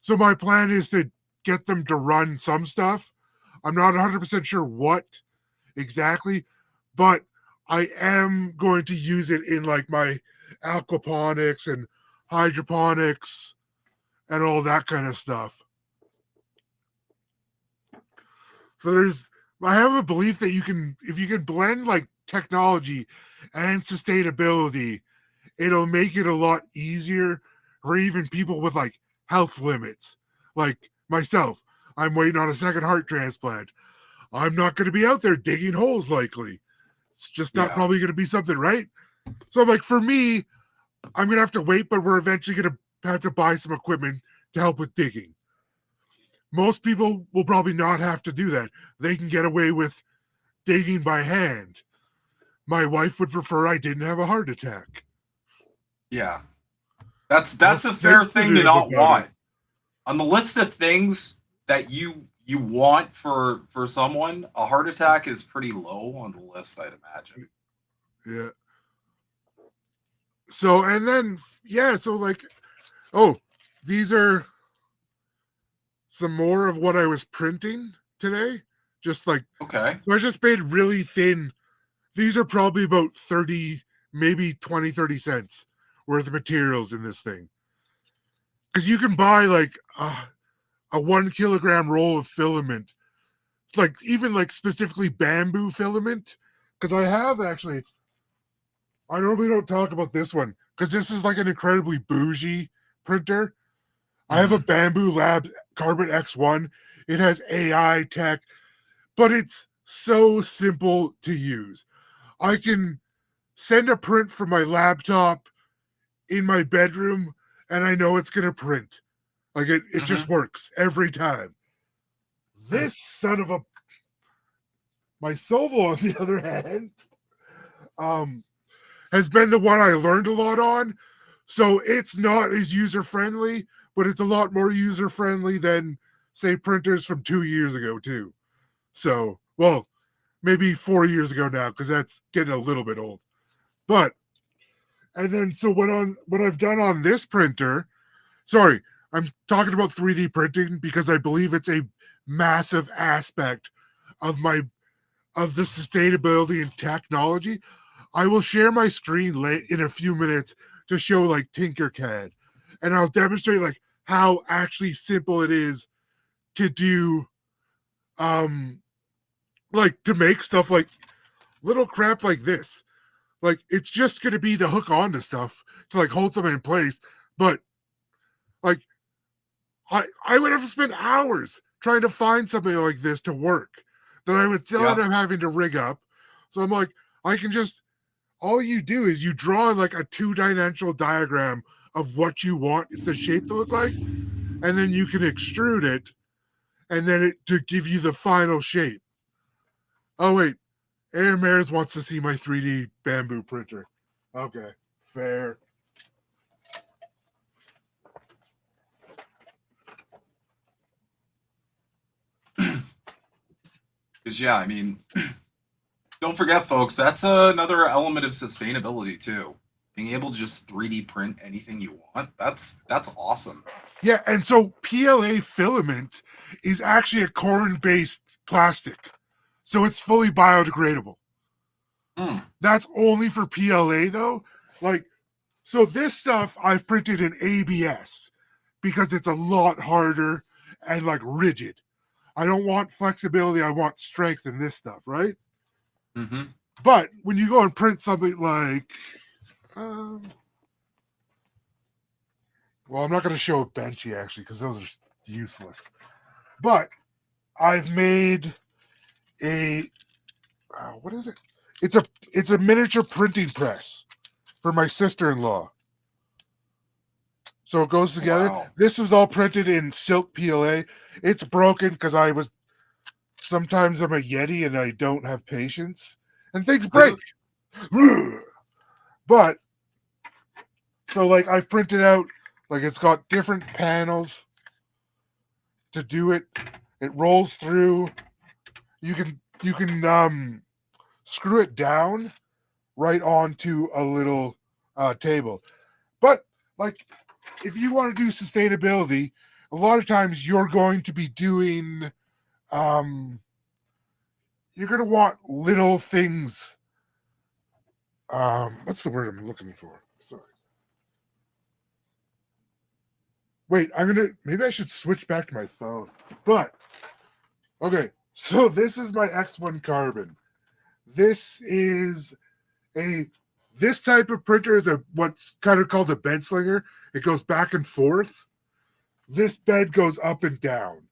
So my plan is to get them to run some stuff. I'm not 100% sure what exactly, but I am going to use it in like my aquaponics and hydroponics, and all that kind of stuff. So I have a belief that if you can blend like technology and sustainability, it'll make it a lot easier for even people with like health limits. Like myself, I'm waiting on a second heart transplant. I'm not going to be out there digging holes likely. It's just not probably going to be something, right? So like for me, I'm going to have to wait, but we're eventually going to have to buy some equipment to help with digging. Most people will probably not have to do that. They can get away with digging by hand. My wife would prefer I didn't have a heart attack. Yeah. That's a fair thing to not want. On the list of things that you want for someone, a heart attack is pretty low on the list, I'd imagine. Yeah. So, and then, so like, these are some more of what I was printing today. Just like, okay. So I just made really thin. These are probably about 30, maybe 20, 30 cents worth of materials in this thing. Because you can buy like a 1 kilogram roll of filament, like even like specifically bamboo filament. Because I have actually, I normally don't talk about this one because this is like an incredibly bougie printer. I have a Bamboo Lab Carbon X1. It has AI tech, but it's so simple to use. I can send a print from my laptop in my bedroom, and I know it's going to print. Like it just works every time. This son of a... My Sovo, on the other hand, has been the one I learned a lot on. So it's not as user-friendly, but it's a lot more user-friendly than, say, printers from 2 years ago, too. So, well, maybe 4 years ago now, because that's getting a little bit old. But, and then, so what I've done on this printer, sorry, I'm talking about 3D printing because I believe it's a massive aspect of the sustainability and technology. I will share my screen in a few minutes to show like Tinkercad, and I'll demonstrate like how actually simple it is to do, like to make stuff like little crap like this. Like it's just going to be to hook onto stuff to like hold something in place, but like I would have to spend hours trying to find something like this to work that I would still end up having to rig up. So I'm like, I can just, all you do is you draw like a 2-dimensional diagram of what you want the shape to look like, and then you can extrude it, and then to give you the final shape. Oh wait, Aaron Mares wants to see my 3D bamboo printer. Okay, fair. Because I mean, don't forget, folks, that's another element of sustainability too. Being able to just 3D print anything you want, that's awesome. Yeah, and so PLA filament is actually a corn-based plastic. So it's fully biodegradable. That's only for PLA though. Like, so this stuff I've printed in ABS because it's a lot harder and like rigid. I don't want flexibility, I want strength in this stuff, right? But when you go and print something like, well, I'm not going to show a Benchy actually because those are useless. But I've made a, what is it? It's a miniature printing press for my sister-in-law. So it goes together. Wow. This was all printed in silk PLA. It's broken because sometimes I'm a Yeti and I don't have patience and things break. But so like I've printed out, like it's got different panels to do it. It rolls through. You can screw it down right onto a little table. But like if you want to do sustainability, a lot of times you're going to be doing you're going to want little things. What's the word I'm looking for? Sorry. Wait, maybe I should switch back to my phone. But, okay, so this is my X1 Carbon. This type of printer is what's kind of called a bed slinger. It goes back and forth. This bed goes up and down.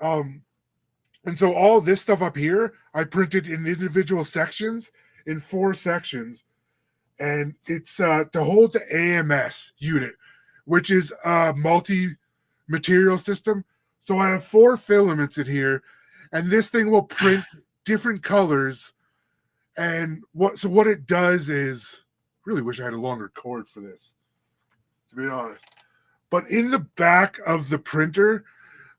And so all this stuff up here, I printed in individual sections, in 4 sections. And it's to hold the AMS unit, which is a multi-material system. So I have 4 filaments in here, and this thing will print different colors. And what it does is, really wish I had a longer cord for this, to be honest. But in the back of the printer,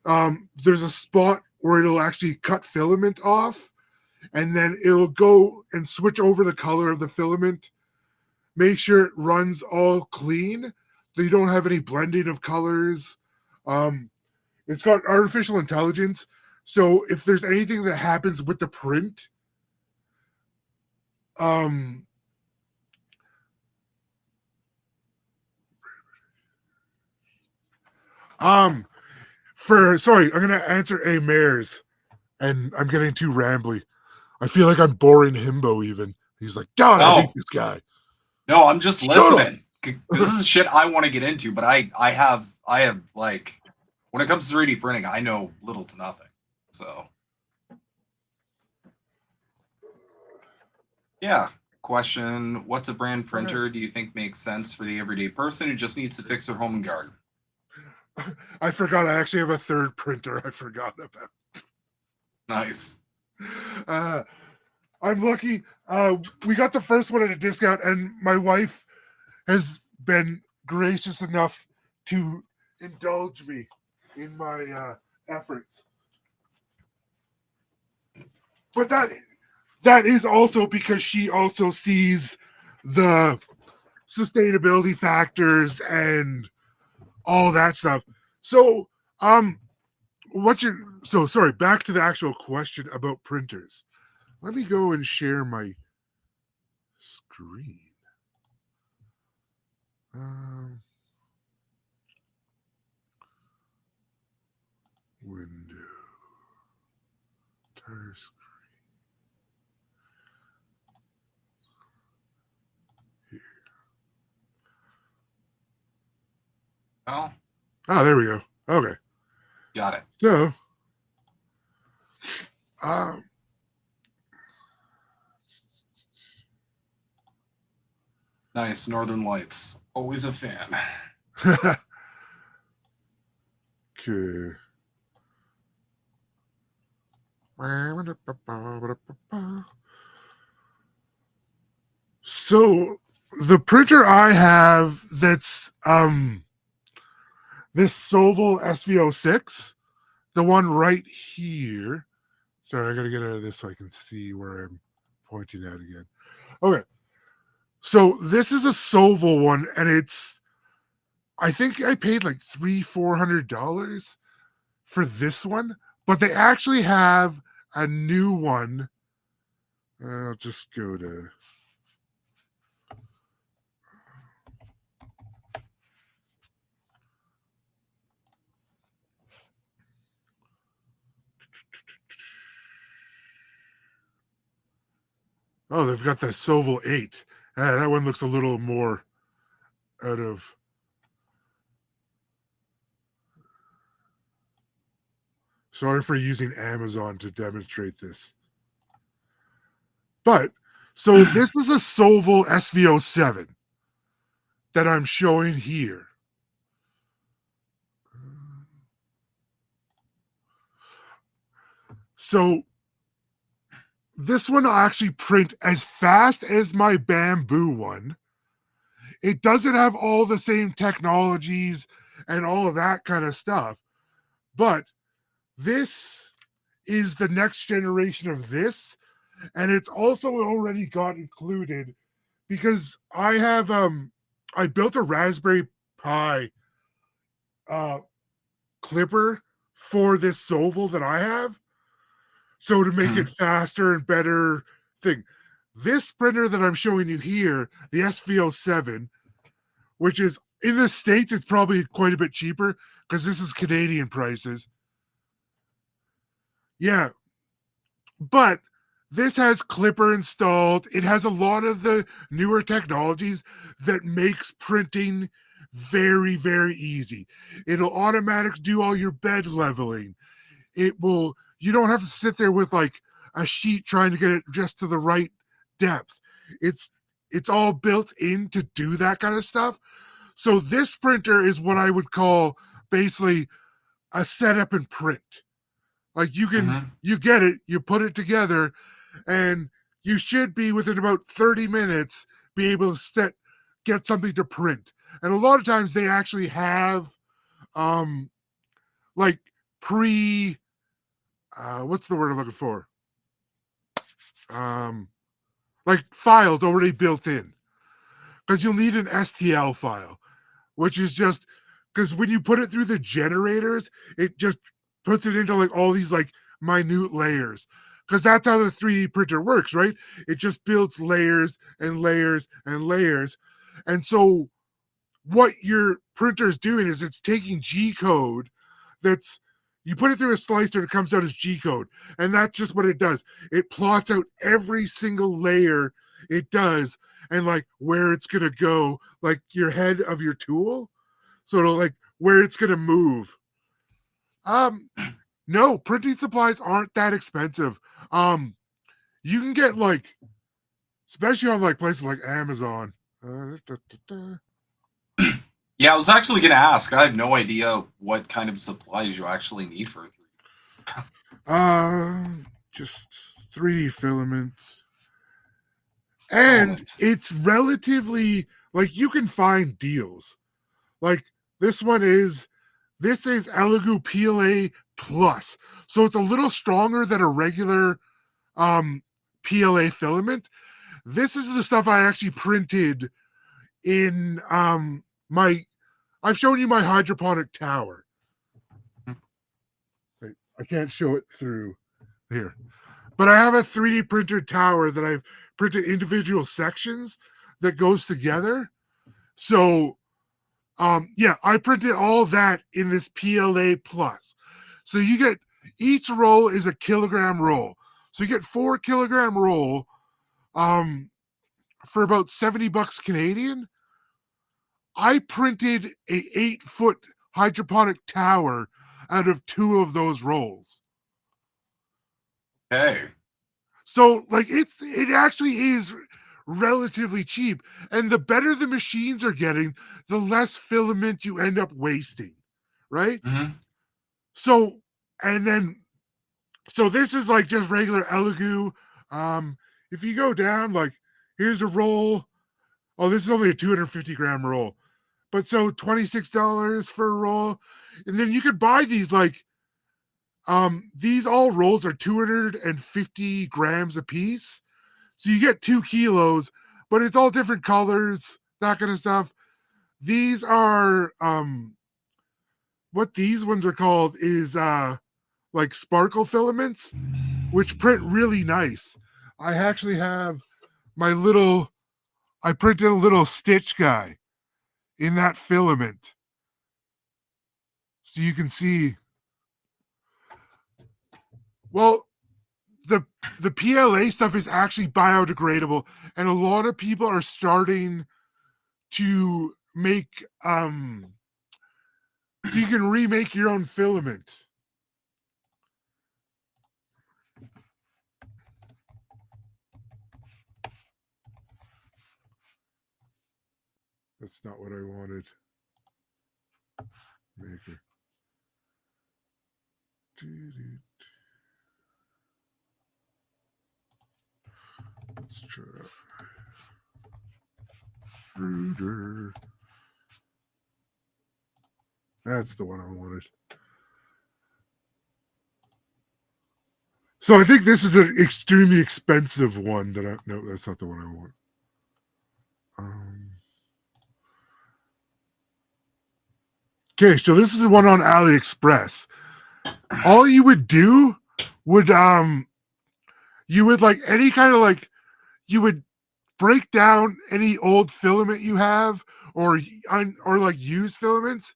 there's a spot where it'll actually cut filament off, and then it'll go and switch over the color of the filament, make sure it runs all clean, so you don't have any blending of colors. It's got artificial intelligence, so if there's anything that happens with the print, sorry, I'm gonna answer a mayor's, and I'm getting too rambly. I feel like I'm boring Himbo even. He's like, God, I hate this guy. No, I'm just listening. This is shit I want to get into, but I have like, when it comes to 3D printing, I know little to nothing. So yeah. Question: what's a brand printer do you think makes sense for the everyday person who just needs to fix their home and garden? I forgot I actually have a third printer I forgot about. Nice. I'm lucky. We got the first one at a discount, and my wife has been gracious enough to indulge me in my efforts. But that is also because she also sees the sustainability factors and all that stuff. So, sorry, back to the actual question about printers. Let me go and share my screen. Window. Entire screen. Here. Oh. Oh, there we go. Okay. Got it. So, nice. Northern Lights. Always a fan. Okay. So the printer I have that's this Soval SV06, the one right here. Sorry, I gotta get out of this so I can see where I'm pointing at again. Okay. So this is a Soval one, and I think I paid like $400 for this one, but they actually have a new one. I'll just go to oh, they've got the Soval 8. That one looks a little more out of. Sorry for using Amazon to demonstrate this. But, so this is a Soval SV07 that I'm showing here. So, this one will actually print as fast as my Bamboo one. It doesn't have all the same technologies and all of that kind of stuff. But this is the next generation of this. And it's also already got included because I have I built a Raspberry Pi clipper for this Soval that I have. So to make it faster and better thing. This printer that I'm showing you here, the SV07, which is In the States, it's probably quite a bit cheaper because this is Canadian prices. Yeah. But this has Clipper installed. It has a lot of the newer technologies that makes printing very, very easy. It'll automatically do all your bed leveling. You don't have to sit there with like a sheet trying to get it just to the right depth. It's all built in to do that kind of stuff. So this printer is what I would call basically a setup and print. Like you get it, you put it together, and you should be within about 30 minutes be able to get something to print. And a lot of times they actually have like what's the word I'm looking for? Like files already built in. Because you'll need an STL file, which is just because when you put it through the generators, it just puts it into like all these like minute layers. Because that's how the 3D printer works, right? It just builds layers and layers and layers. And so what your printer is doing is it's taking G code you put it through a slicer and it comes out as G code. And that's just what it does. It plots out every single layer it does and like where it's going to go, like your head of your tool. So it'll like where it's going to move. No, printing supplies aren't that expensive. You can get like, especially on like places like Amazon. Yeah, I was actually going to ask. I have no idea what kind of supplies you actually need for 3D. Just 3D filament. And it's relatively, like, you can find deals. Like, this is Elegoo PLA Plus. So it's a little stronger than a regular PLA filament. This is the stuff I actually printed in I've shown you my hydroponic tower. Wait, I can't show it through here. But I have a 3D printed tower that I've printed individual sections that goes together. So, I printed all that in this PLA Plus. So you get, each roll is a kilogram roll. So you get 4 kilogram roll for about $70 Canadian. I printed a 8-foot hydroponic tower out of 2 of those rolls. Okay. So like it actually is relatively cheap. And the better the machines are getting, the less filament you end up wasting. Right? Mm-hmm. So this is like just regular Elegoo. If you go down, like here's a roll. Oh, this is only a 250 gram roll. But so $26 for a roll. And then you could buy these like, these all rolls are 250 grams a piece. So you get 2 kilos, but it's all different colors, that kind of stuff. These are, what these ones are called is like sparkle filaments, which print really nice. I actually have I printed a little stitch guy in that filament. So you can see. Well, the PLA stuff is actually biodegradable, and a lot of people are starting to make so you can remake your own filament. That's not what I wanted. Maker. Let's try Fruiter. That's the one I wanted. So I think this is an extremely expensive one no, that's not the one I want. Okay, so this is the one on AliExpress. All you would do would you would like any kind of like you would break down any old filament you have, or like used filaments.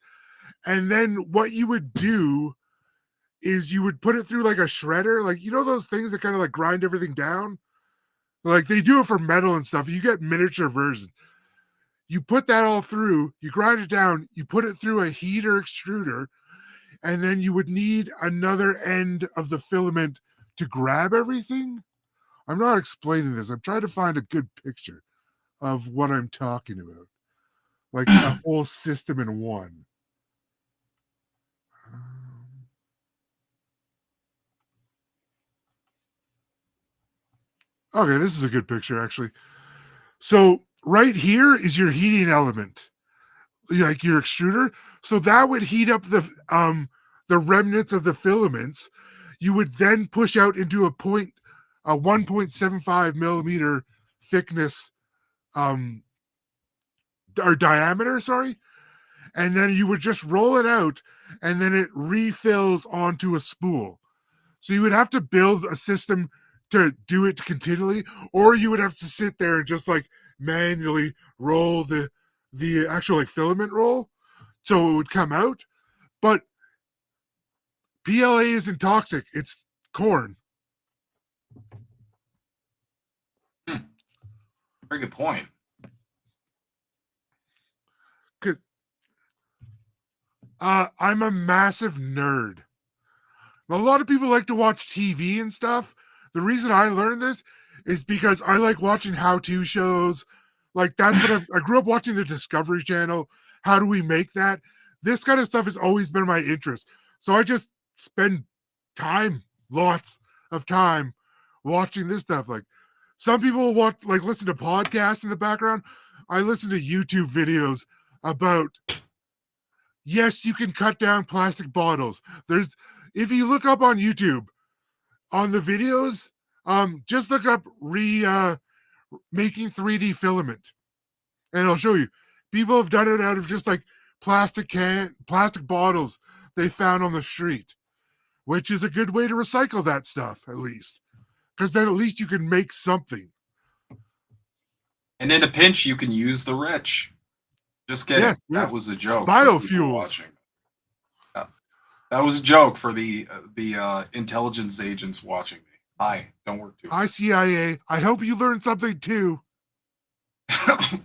And then what you would do is you would put it through like a shredder, like those things that kind of like grind everything down. Like they do it for metal and stuff. You get miniature versions. You put that all through, you grind it down, you put it through a heater extruder, and then you would need another end of the filament to grab everything. I'm not explaining this. I'm trying to find a good picture of what I'm talking about. Like a whole system in one. Okay, this is a good picture, actually. So right here is your heating element, like your extruder. So that would heat up the remnants of the filaments. You would then push out into a 1.75 millimeter thickness or diameter, sorry. And then you would just roll it out, and then it refills onto a spool. So you would have to build a system to do it continually, or you would have to sit there and just like manually roll the actual like filament roll so it would come out. But PLA isn't toxic, it's corn. Very good point. Because I'm a massive nerd. A lot of people like to watch TV and stuff. The reason I learned this is because I like watching how-to shows. Like that's what I grew up watching the Discovery Channel. How do we make that? This kind of stuff has always been my interest. So I just spend lots of time watching this stuff. Like some people listen to podcasts in the background. I listen to YouTube videos about, yes, you can cut down plastic bottles. If you look up on YouTube, on the videos, just look up making 3D filament, and it'll show you. People have done it out of just like plastic bottles they found on the street, which is a good way to recycle that stuff, at least, because then at least you can make something. And in a pinch, you can use the rich. Just kidding. Yes. That was a joke. Biofuels. That was a joke for the intelligence agents watching me. Hi, don't work too hard. CIA, I hope you learned something too. They're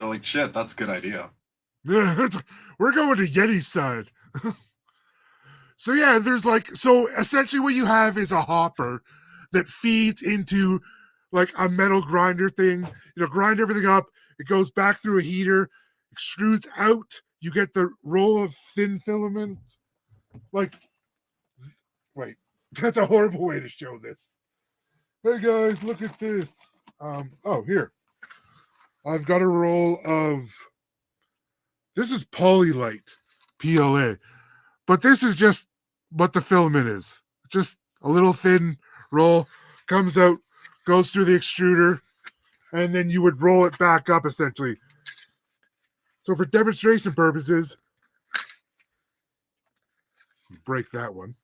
like, shit, that's a good idea. We're going to Yeti's side. So yeah, so essentially what you have is a hopper that feeds into like a metal grinder thing, grind everything up. It goes back through a heater, extrudes out. You get the roll of thin filament. Wait, that's a horrible way to show this. Hey guys, look at this. Here. I've got a roll of, this is Polylite, PLA, but this is just what the filament is. It's just a little thin roll, comes out, goes through the extruder, and then you would roll it back up essentially. So for demonstration purposes, break that one.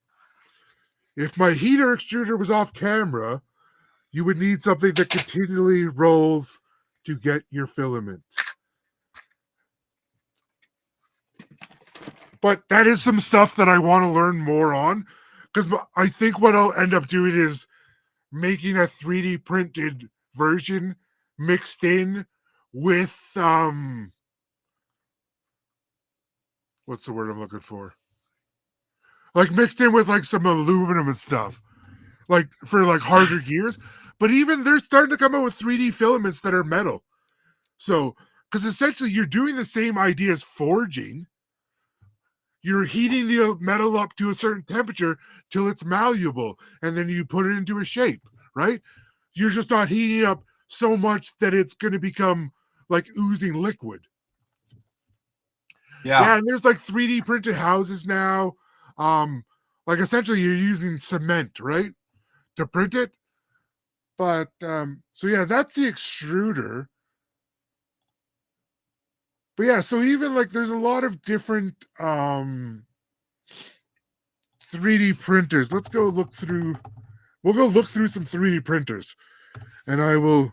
If my heater extruder was off camera, you would need something that continually rolls to get your filament. But that is some stuff that I want to learn more on, because I think what I'll end up doing is making a 3D printed version mixed in with what's the word I'm looking for? Like mixed in with like some aluminum and stuff, like for like harder gears. But even they're starting to come out with 3D filaments that are metal. So, because essentially you're doing the same idea as forging. You're heating the metal up to a certain temperature till it's malleable, and then you put it into a shape, right? You're just not heating up so much that it's going to become like oozing liquid. Yeah, and there's like 3D printed houses now. Like essentially you're using cement, right, to print it. But so yeah, that's the extruder. But yeah, so even like there's a lot of different 3D printers. Let's go look through. We'll go look through some 3D printers, and I will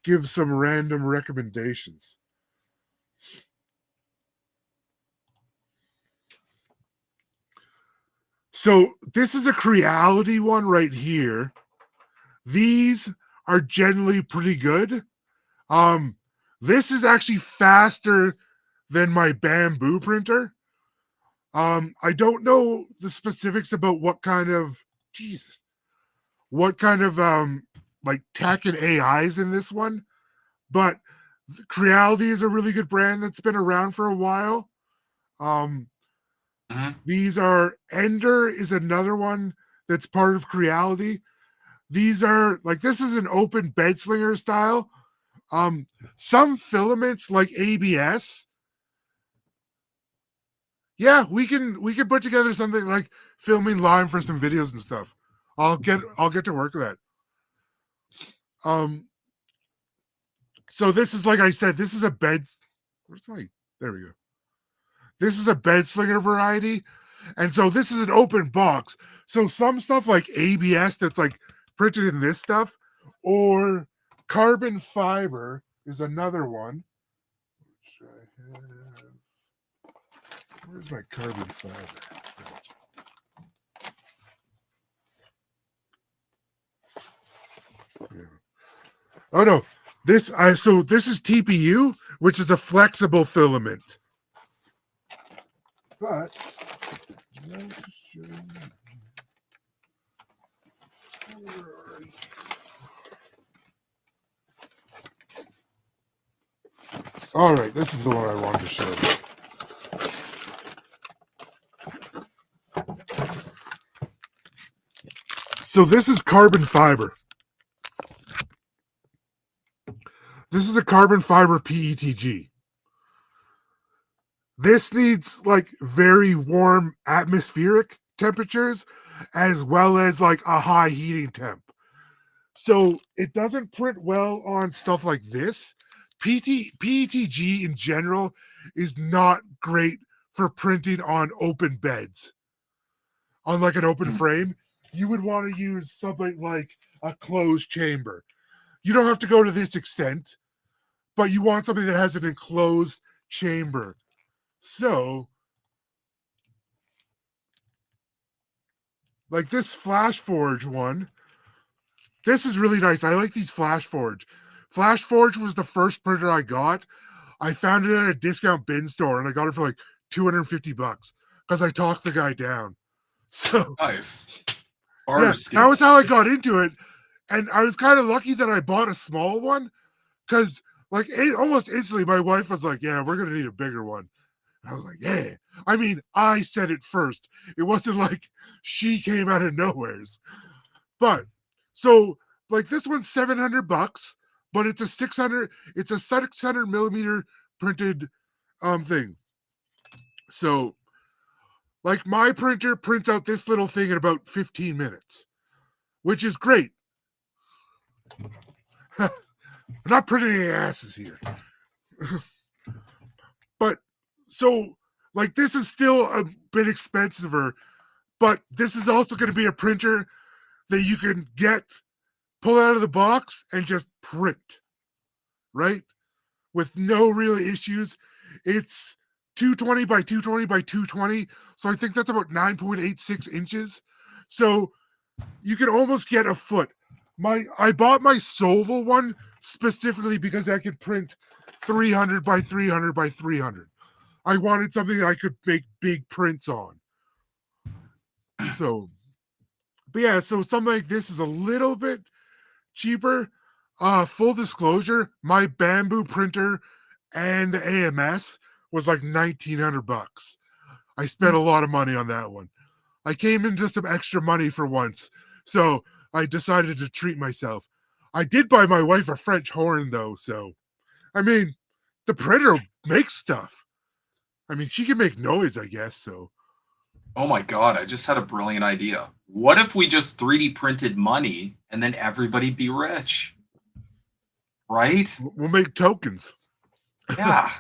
give some random recommendations. So this is a Creality one right here. These are generally pretty good. This is actually faster than my Bamboo printer. I don't know the specifics about what kind of like tech and AIs in this one, but Creality is a really good brand that's been around for a while. These are Ender is another one that's part of Creality. These are like, this is an open bed slinger style. Some filaments like ABS. Yeah, we can put together something like filming live for some videos and stuff. I'll get to work with that. So this is, like I said, this is a bed. There we go. This is a bed slinger variety. And so this is an open box. So some stuff like ABS that's like printed in this stuff, or carbon fiber is another one. Which I have. Where's my carbon fiber? Yeah. Oh no, this is TPU, which is a flexible filament. But all right, this is the one I wanted to show you. So this is carbon fiber. This is a carbon fiber PETG. This needs like very warm atmospheric temperatures as well as like a high heating temp. So it doesn't print well on stuff like this. PETG in general is not great for printing on open beds. On like an open frame, you would want to use something like a closed chamber. You don't have to go to this extent, but you want something that has an enclosed chamber. So, like this Flash Forge one, this is really nice. I like these Flash Forge. Flash Forge was the first printer I got. I found it at a discount bin store, and I got it for like $250 because I talked the guy down. So nice. Yeah, that was how I got into it, and I was kind of lucky that I bought a small one, because like almost instantly my wife was like, "Yeah, we're gonna need a bigger one." And I was like, "Yeah." I mean, I said it first. It wasn't like she came out of nowheres. But so like this one's $700, but it's a 600 millimeter printed thing. So like my printer prints out this little thing in about 15 minutes, which is great. I'm not printing any asses here. But so like this is still a bit expensiver, but this is also going to be a printer that you can pull out of the box and just print, right? With no real issues. It's 220 by 220 by 220. So I think that's about 9.86 inches. So you can almost get a foot. I bought my Soval one specifically because I could print 300 by 300 by 300. I wanted something I could make big prints on. So, but yeah, so something like this is a little bit cheaper. Full disclosure, my Bamboo printer and the AMS was like $1,900. I spent a lot of money on that one. I came into some extra money for once, so I decided to treat myself. I did buy my wife a French horn though, so I mean, the printer makes stuff. I mean, she can make noise, I guess, so. Oh my god, I just had a brilliant idea. What if we just 3D printed money and then everybody be rich? Right? We'll make tokens. Yeah.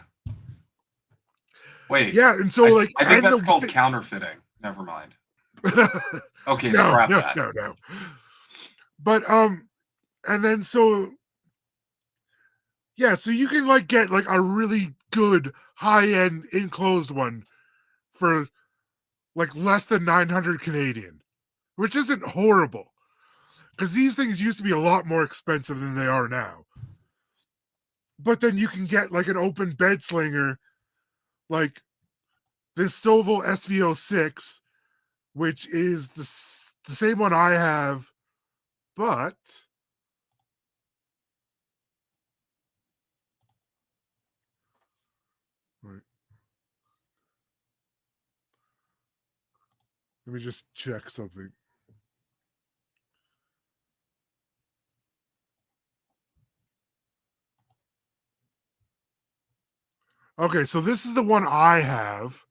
Wait. Yeah, and so I think that's called counterfeiting. Never mind. Okay, scrap that. No. But and then so yeah, so you can like get like a really good high-end enclosed one for like less than 900 Canadian, which isn't horrible. Because these things used to be a lot more expensive than they are now. But then you can get like an open bed slinger, like this Sovol SV06, which is the same one I have, but right. Let me just check something. Okay, so this is the one I have,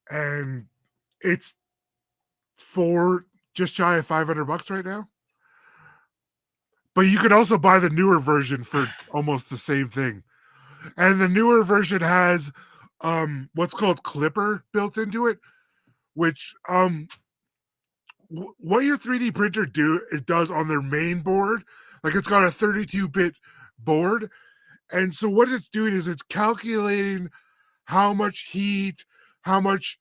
and it's for just shy of $500 right now. But you could also buy the newer version for almost the same thing. And the newer version has what's called Clipper built into it, which what your 3D printer does on their main board, like it's got a 32-bit board, and so what it's doing is it's calculating how much heat, how much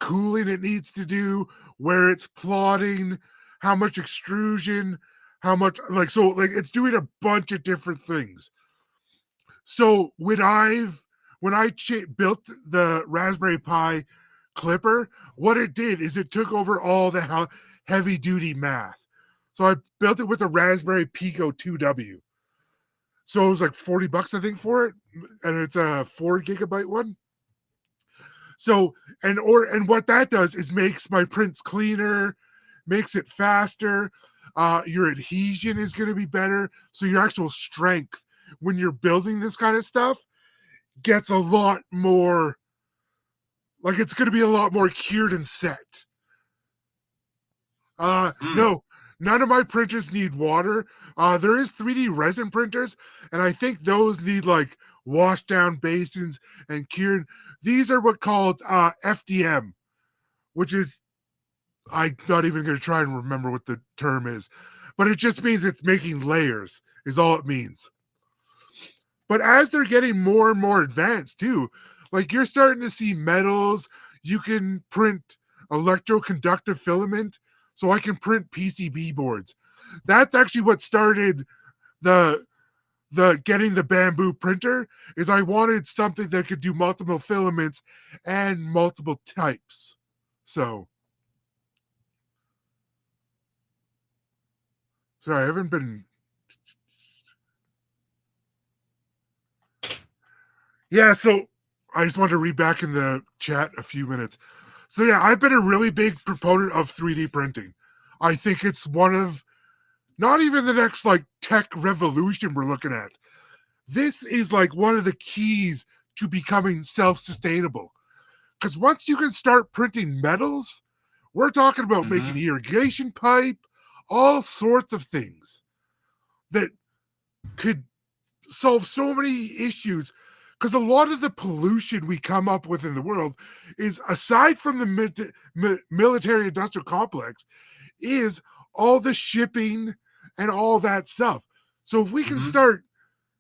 cooling it needs to do, where it's plotting, how much extrusion, how much like it's doing a bunch of different things. So when I built the Raspberry Pi Clipper, what it did is it took over all the heavy duty math. So I built it with a Raspberry Pico 2W. So it was like $40, I think, for it, and it's a 4 gigabyte one. So and what that does is makes my prints cleaner, makes it faster. Your adhesion is going to be better, so your actual strength when you're building this kind of stuff gets a lot more, like it's going to be a lot more cured and set. No, none of my printers need water. There is 3D resin printers, and I think those need like wash down basins and cured. These are what called FDM, which is, I'm not even going to try and remember what the term is, but it just means it's making layers is all it means. But as they're getting more and more advanced too, like you're starting to see metals, you can print electroconductive filament, so I can print PCB boards. That's actually what started the getting the bamboo printer, is I wanted something that could do multiple filaments and multiple types. So sorry, I haven't been. Yeah, so I just wanted to read back in the chat a few minutes. So yeah, I've been a really big proponent of 3D printing. I think it's one of, not even the next like tech revolution we're looking at. This is like one of the keys to becoming self-sustainable. Because once you can start printing metals, we're talking about making irrigation pipe, all sorts of things that could solve so many issues. Because a lot of the pollution we come up with in the world is, aside from the military industrial complex, is all the shipping and all that stuff. So if we can start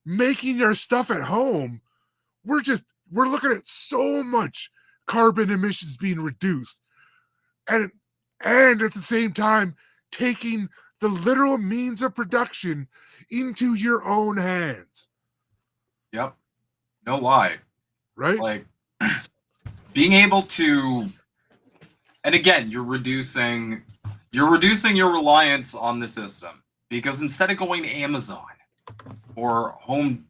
making our stuff at home, we're looking at so much carbon emissions being reduced, and at the same time taking the literal means of production into your own hands. Yep. No lie. Right? Like being able to, and again, you're reducing your reliance on the system, because instead of going to Amazon or Home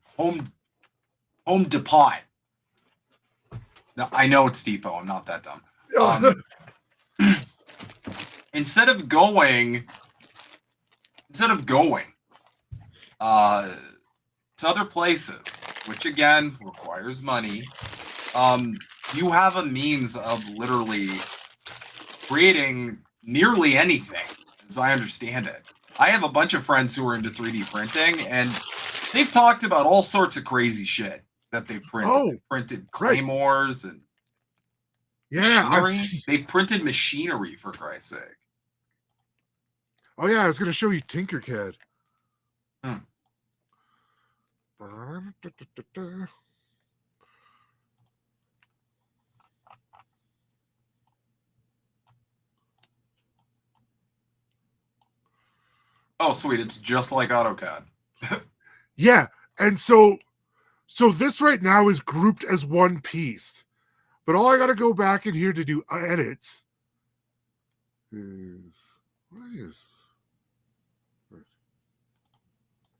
Depot. Now, I know it's Depot. I'm not that dumb. Instead of going to other places, which again requires money, you have a means of literally creating nearly anything, as I understand it. I have a bunch of friends who are into 3D printing, and they've talked about all sorts of crazy shit that they printed. Oh, they printed claymores and machinery. They printed machinery, for Christ's sake. Oh yeah, I was going to show you Tinkercad. Oh, sweet. It's just like AutoCAD. Yeah. And so this right now is grouped as one piece. But all I got to go back in here to do edits is...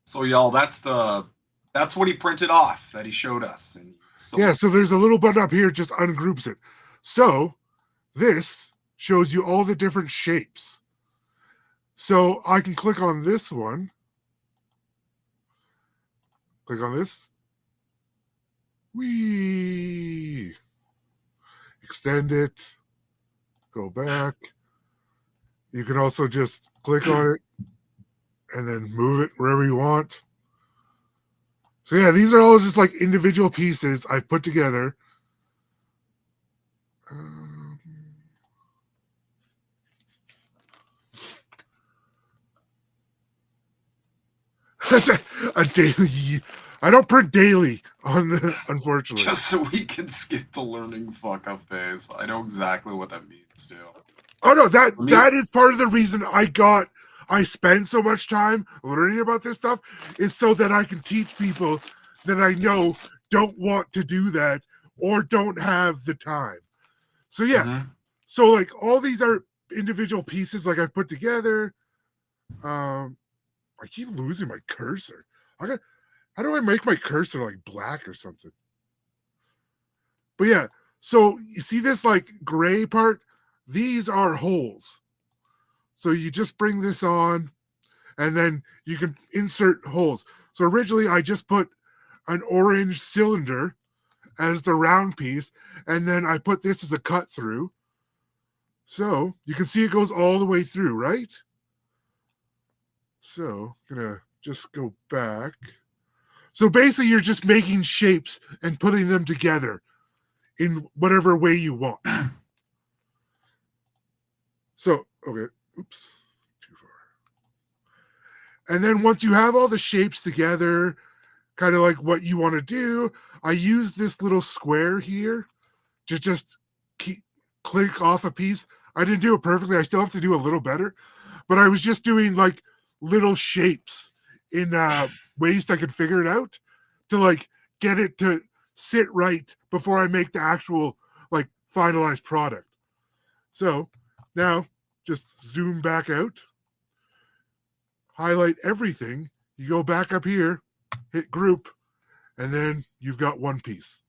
So y'all, that's what he printed off that he showed us. And yeah, so there's a little button up here, just ungroups it. So this shows you all the different shapes. So I can click on this one. Click on this. Whee! Extend it. Go back. You can also just click on it and then move it wherever you want. So yeah, these are all just like individual pieces I've put together. That's a daily. I don't print daily on the, unfortunately. Just so we can skip the learning fuck up phase. I know exactly what that means too. Oh no, that is part of the reason I spend so much time learning about this stuff, is so that I can teach people that I know don't want to do that or don't have the time. So yeah, so like all these are individual pieces like I've put together. I keep losing my cursor. How do I make my cursor like black or something? But yeah, so you see this like gray part? These are holes. So you just bring this on and then you can insert holes. So originally I just put an orange cylinder as the round piece, and then I put this as a cut through. So you can see it goes all the way through, right? So I'm gonna just go back. So basically you're just making shapes and putting them together in whatever way you want. So, okay, oops, too far. And then once you have all the shapes together, kind of like what you want to do, I use this little square here to just click off a piece. I didn't do it perfectly. I still have to do a little better, but I was just doing like little shapes in ways I could figure it out to like get it to sit right before I make the actual like finalized product. So now just zoom back out, highlight everything. You go back up here, hit group, and then you've got one piece.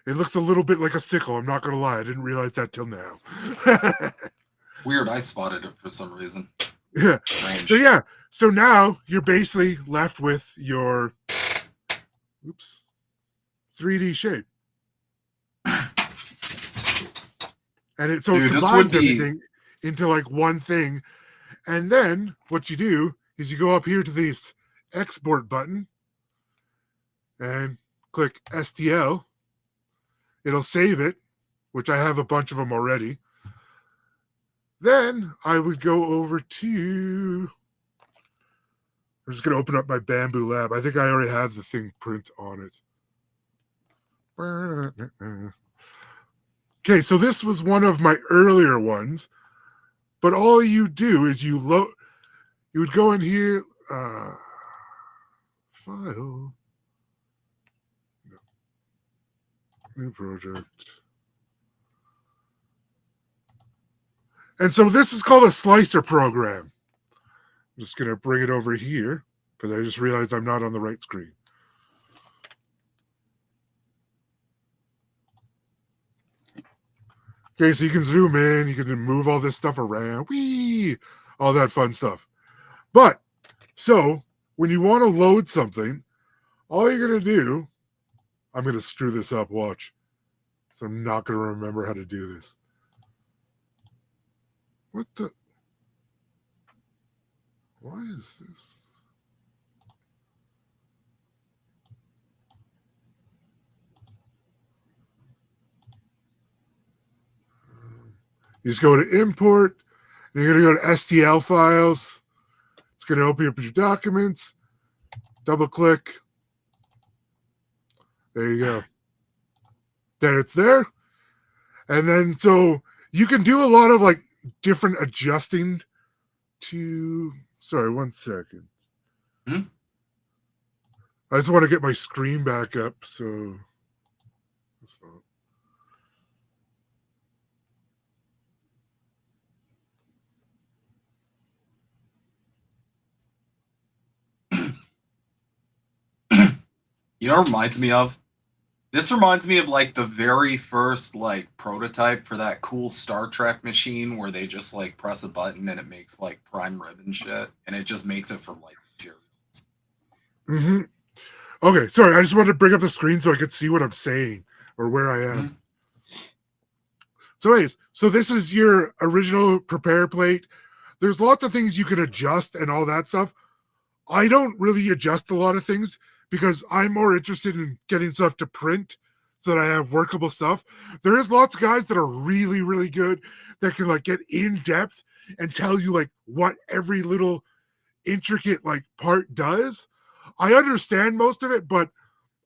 It looks a little bit like a sickle. I'm not going to lie. I didn't realize that till now. Weird. I spotted it for some reason. Yeah. Strange. So yeah. So now you're basically left with your 3D shape. And it combines everything into like one thing. And then what you do is you go up here to this export button and click STL. It'll save it, which I have a bunch of them already. Then I would go over to... I'm just going to open up my Bamboo Lab. I think I already have the thing print on it. Okay, so this was one of my earlier ones. But all you do is you would go in here, file, new project. And so this is called a slicer program. I'm just going to bring it over here because I just realized I'm not on the right screen. Okay, so you can zoom in, you can move all this stuff around, all that fun stuff. But, so, when you want to load something, all you're going to do, I'm going to screw this up, watch. So I'm not going to remember how to do this. What the? Why is this? You just go to import, and you're going to go to STL files. It's going to open up your documents. Double click. There you go. There it's there. And then so you can do a lot of like different adjusting to... Sorry, 1 second. Hmm? I just want to get my screen back up, so... That's not... You know what it reminds me of? This reminds me of like the very first like prototype for that cool Star Trek machine where they just like press a button and it makes like prime ribbon shit, and it just makes it from like materials. Mm-hmm. Okay, sorry, I just wanted to bring up the screen so I could see what I'm saying or where I am. Mm-hmm. So anyways, so this is your original prepare plate. There's lots of things you can adjust and all that stuff. I don't really adjust a lot of things because I'm more interested in getting stuff to print so that I have workable stuff. There is lots of guys that are really, really good that can like get in depth and tell you like what every little intricate like part does. I understand most of it, but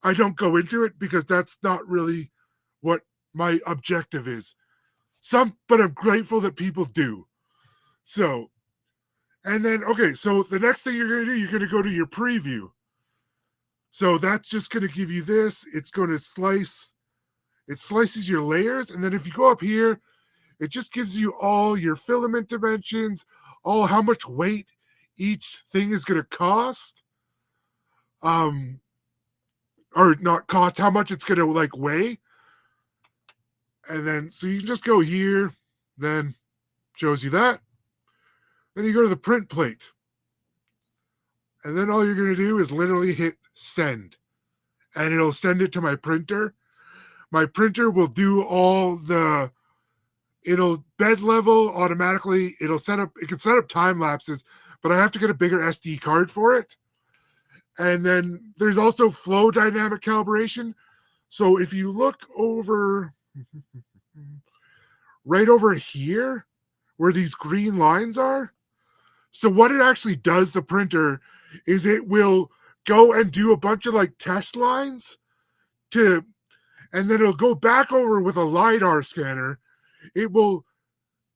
I don't go into it because that's not really what my objective is. But I'm grateful that people do. So, and then, okay, so the next thing you're going to do, you're going to go to your preview. So that's just going to give you this. It's going to slice. It slices your layers. And then if you go up here, it just gives you all your filament dimensions, all how much weight each thing is going to cost. Or not cost, how much it's going to like weigh. And then, so you can just go here, then shows you that. Then you go to the print plate. And then all you're going to do is literally hit send. And it'll send it to my printer. My printer will do all the, it'll bed level automatically. It can set up time lapses, but I have to get a bigger SD card for it. And then there's also flow dynamic calibration. So if you look over, right over here, where these green lines are, so what it actually does, the printer, is it will go and do a bunch of like test lines and then it'll go back over with a LiDAR scanner. It will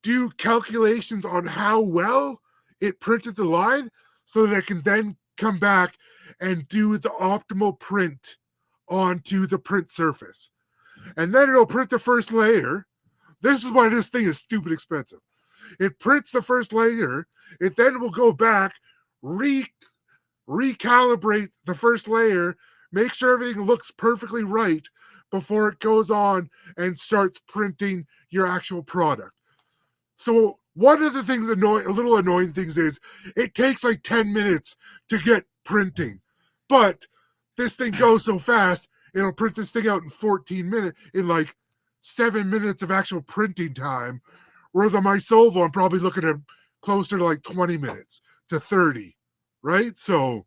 do calculations on how well it printed the line so that it can then come back and do the optimal print onto the print surface. And then it'll print the first layer. This is why this thing is stupid expensive. It prints the first layer. It then will go back, recalibrate the first layer, make sure everything looks perfectly right before it goes on and starts printing your actual product. So one of the things little annoying things is it takes like 10 minutes to get printing, but this thing goes so fast, it'll print this thing out in 14 minutes, in like 7 minutes of actual printing time. Whereas on my Solvo, I'm probably looking at closer to like 20 minutes to 30, right? So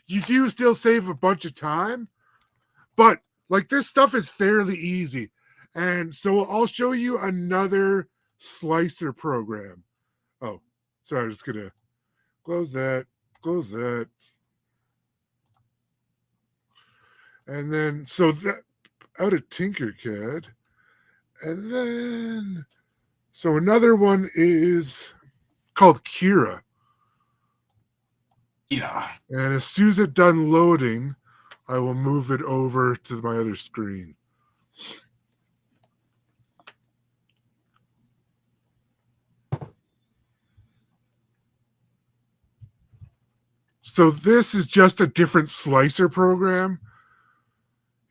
you do still save a bunch of time, but like this stuff is fairly easy. And so I'll show you another slicer program. Oh, sorry, I'm just going to close that. And then, so that out of Tinkercad. And then, so another one is called Kira. Yeah. And as soon as it's done loading, I will move it over to my other screen. So this is just a different slicer program.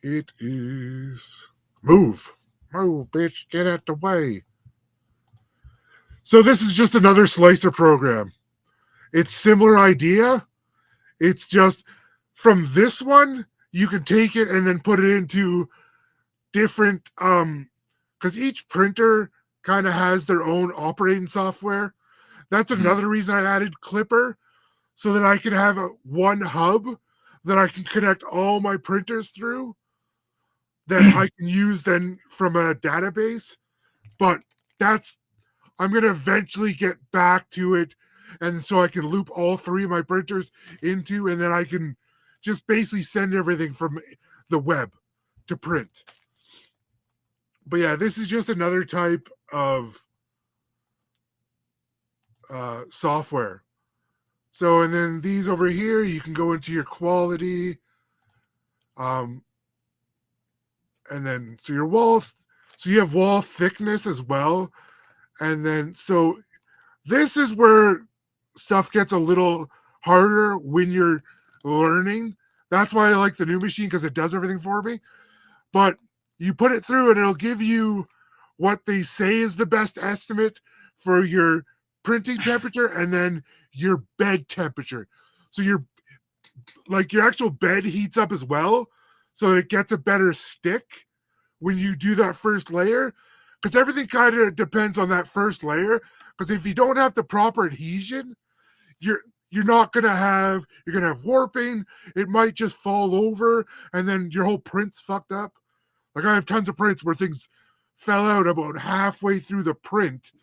It is... Move, bitch, get out the way. So this is just another slicer program. It's similar idea. It's just from this one, you can take it and then put it into different, because each printer kind of has their own operating software. That's another reason I added Clipper, so that I can have one hub that I can connect all my printers through that I can use then from a database. But I'm going to eventually get back to it. And so I can loop all three of my printers into, and then I can just basically send everything from the web to print. But yeah, this is just another type of software. So, and then these over here, you can go into your quality. And then, so your walls, so you have wall thickness as well. And then, so this is where stuff gets a little harder when you're learning. That's why I like the new machine, because it does everything for me. But you put it through and it'll give you what they say is the best estimate for your printing temperature and then your bed temperature. So your actual bed heats up as well, so that it gets a better stick when you do that first layer, because everything kind of depends on that first layer. Because if you don't have the proper adhesion, you're gonna have warping. It might just fall over, and then your whole print's fucked up. Like, I have tons of prints where things fell out about halfway through the print,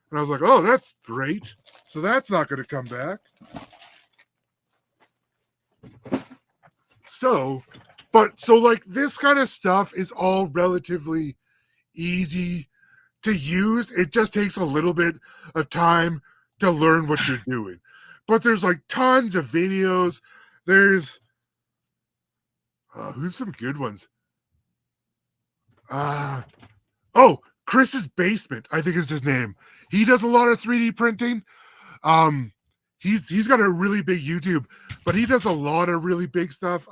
and I was like, "Oh, that's great." So that's not going to come back. So like this kind of stuff is all relatively easy to use. It just takes a little bit of time to learn what you're doing. But there's like tons of videos. There's who's some good ones? Chris's Basement, I think is his name. He does a lot of 3D printing. He's got a really big YouTube, but he does a lot of really big stuff.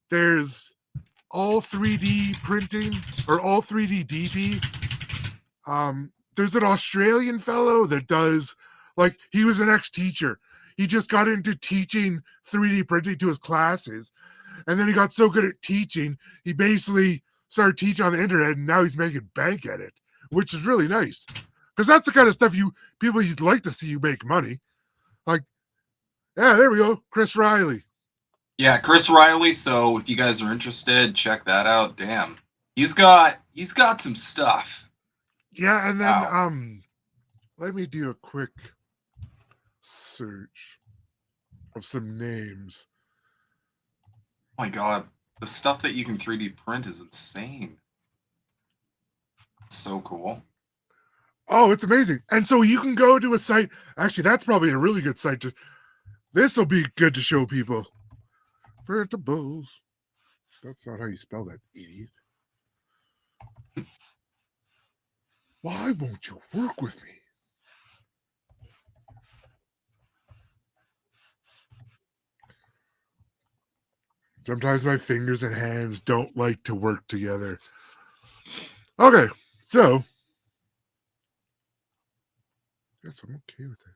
There's all 3D printing, or all 3D DP. There's an Australian fellow that does, like, he was an ex-teacher. He just got into teaching 3D printing to his classes, and then he got so good at teaching, he basically started teaching on the internet, and now he's making bank at it, which is really nice. Because that's the kind of stuff people you'd like to see you make money. Like, yeah, there we go. Chris Riley. Yeah, Chris Riley. So if you guys are interested, check that out. Damn. He's got some stuff. Yeah, and then let me do a quick search of some names. Oh my god. The stuff that you can 3D print is insane. It's so cool. Oh, it's amazing. And so you can go to a site. Actually, that's probably a really good site. This will be good to show people. Printables. That's not how you spell that, idiot. Why won't you work with me? Sometimes my fingers and hands don't like to work together. Okay, so yes, I'm okay with it.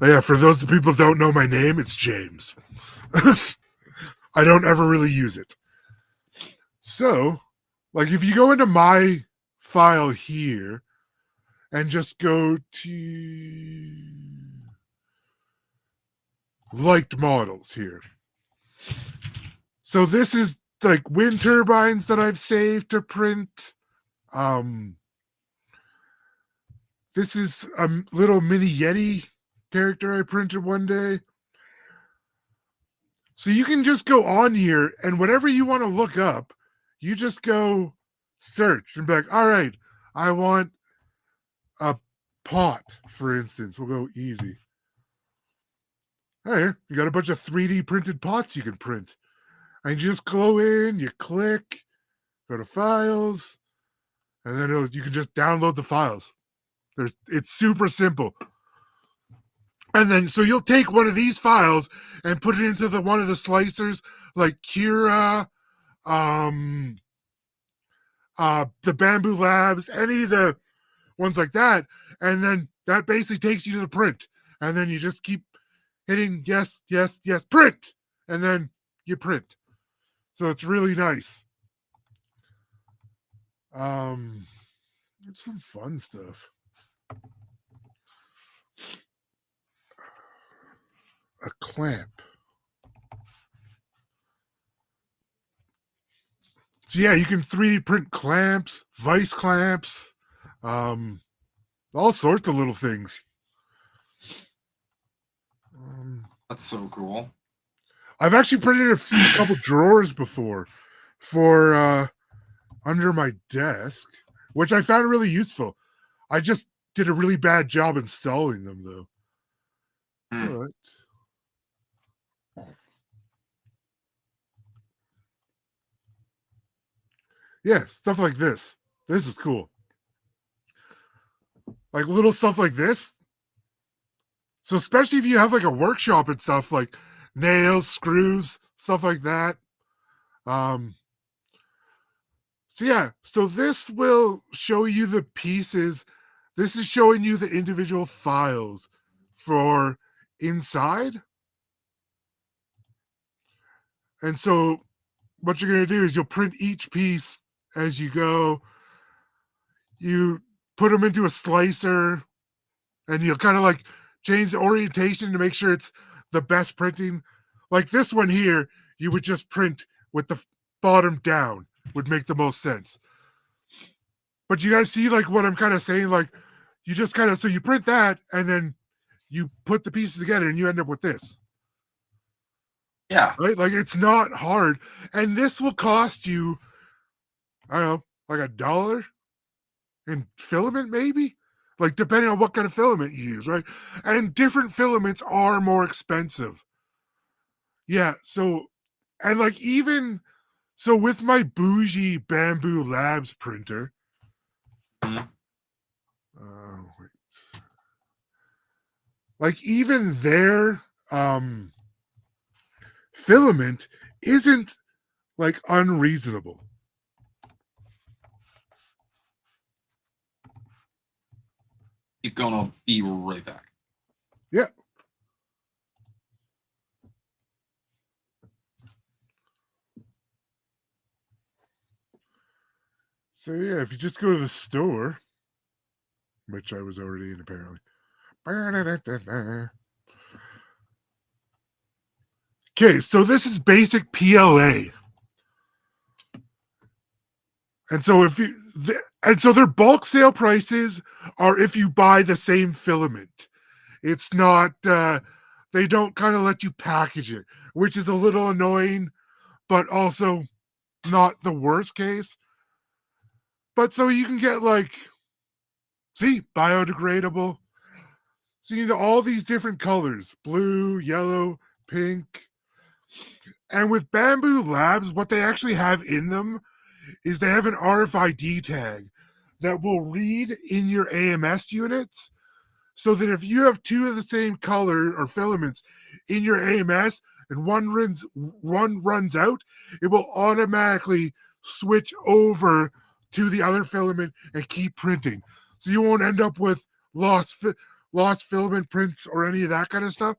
Oh, yeah, for those people who don't know my name, it's James. I don't ever really use it. So, like, if you go into my file here and just go to liked models here. So this is like wind turbines that I've saved to print. This is a little mini Yeti character I printed one day. So you can just go on here, and whatever you want to look up, you just go search and be like, all right, I want a pot, for instance. We'll go easy. There, you got a bunch of 3D printed pots you can print. And you just go in, you click, go to files, and then you can just download the files. It's super simple. And then, so you'll take one of these files and put it into one of the slicers, like Kira, the Bamboo Labs, any of the ones like that. And then that basically takes you to the print. And then you just keep hitting yes, yes, yes, print. And then you print. So it's really nice. It's some fun stuff. A clamp. So yeah, you can 3D print clamps, vice clamps, all sorts of little things. That's so cool. I've actually printed a couple drawers before for under my desk, which I found really useful. I just did a really bad job installing them, though. But yeah, stuff like this. This is cool. Like little stuff like this. So especially if you have like a workshop and stuff, like nails, screws, stuff like that. So yeah, so this will show you the pieces. This is showing you the individual files for inside. And so what you're going to do is you'll print each piece as you go. You put them into a slicer and you'll kind of like change the orientation to make sure it's the best printing. Like this one here, you would just print with the bottom down, would make the most sense. But you guys see like what I'm kind of saying? Like you just kind of, so you print that and then you put the pieces together and you end up with this. Yeah. Right? Like it's not hard. And this will cost you, I don't know, like $1 in filament, maybe? Like depending on what kind of filament you use, right? And different filaments are more expensive. Yeah, so, and like even, so with my bougie Bamboo Labs printer, wait. Like even their filament isn't like unreasonable. Keep going. I'll be right back. Yeah. So yeah, if you just go to the store, which I was already in apparently. Okay, so this is basic PLA. And so if you and so their bulk sale prices are if you buy the same filament. It's not they don't kind of let you package it, which is a little annoying, but also not the worst case. But so you can get like, see, biodegradable. So you know all these different colors, blue, yellow, pink. And with Bamboo Labs, what they actually have in them is they have an RFID tag that will read in your AMS units so that if you have two of the same color or filaments in your AMS and one runs out, it will automatically switch over to the other filament and keep printing. So you won't end up with lost filament prints or any of that kind of stuff.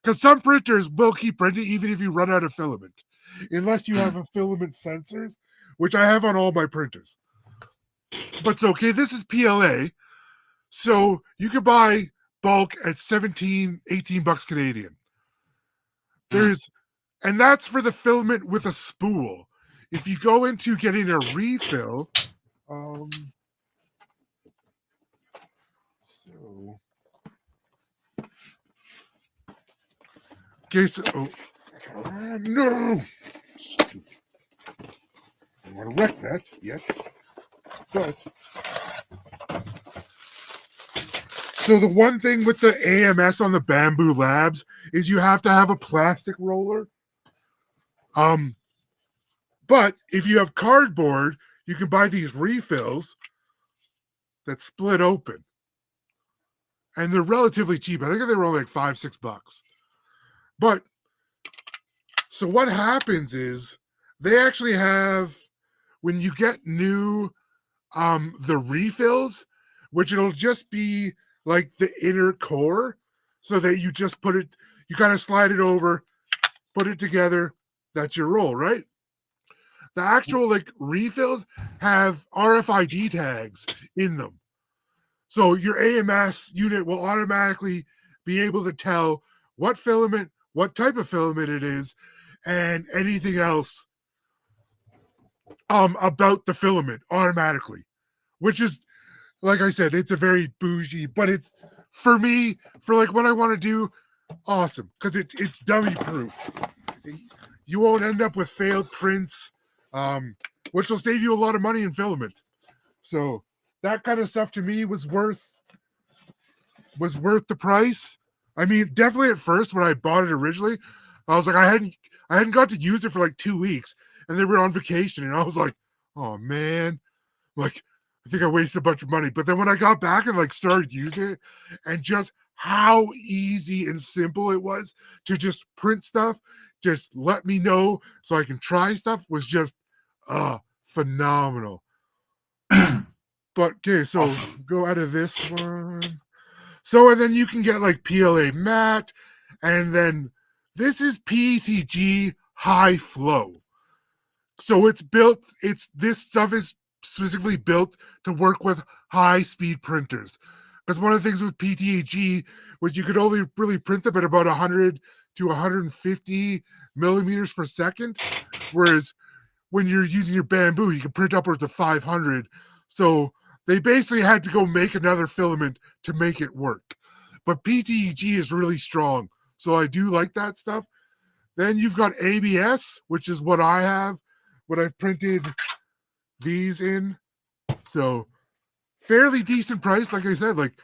Because some printers will keep printing even if you run out of filament, unless you have a filament sensors, which I have on all my printers. But it's okay. This is PLA. So you can buy bulk at 17, 18 bucks Canadian. And that's for the filament with a spool. If you go into getting a refill, okay, so no, stupid. I don't want to wreck that yet. But so the one thing with the AMS on the Bamboo Labs is you have to have a plastic roller. But if you have cardboard, you can buy these refills that split open. And they're relatively cheap. I think they were only like $5-6. But so what happens is they actually have, when you get new the refills, which it'll just be like the inner core, so that you just put it, you kind of slide it over, put it together, that's your roll, right? The actual like refills have RFID tags in them. So your AMS unit will automatically be able to tell what filament, what type of filament it is, and anything else about the filament automatically, which is, like I said, it's a very bougie, but it's for me, for like what I want to do, awesome because it's dummy proof. You won't end up with failed prints, which will save you a lot of money in filament. So that kind of stuff to me was worth the price. I mean, definitely at first when I bought it originally, I was like, I hadn't got to use it for like 2 weeks, and they were on vacation, and I was like, oh man, like I think I wasted a bunch of money. But then when I got back and like started using it, and just how easy and simple it was to just print stuff, just let me know so I can try stuff, was just phenomenal. But okay, so Awesome. go out of this one. So, and then you can get like PLA matte, and then this is PETG high flow. So this stuff is specifically built to work with high speed printers. Because one of the things with PETG was you could only really print them at about 100 to 150 millimeters per second. Whereas when you're using your bamboo, you can print upwards of 500. So they basically had to go make another filament to make it work. But PETG is really strong. So I do like that stuff. Then you've got ABS, which is what I have, what I've printed these in. So fairly decent price. Like I said, like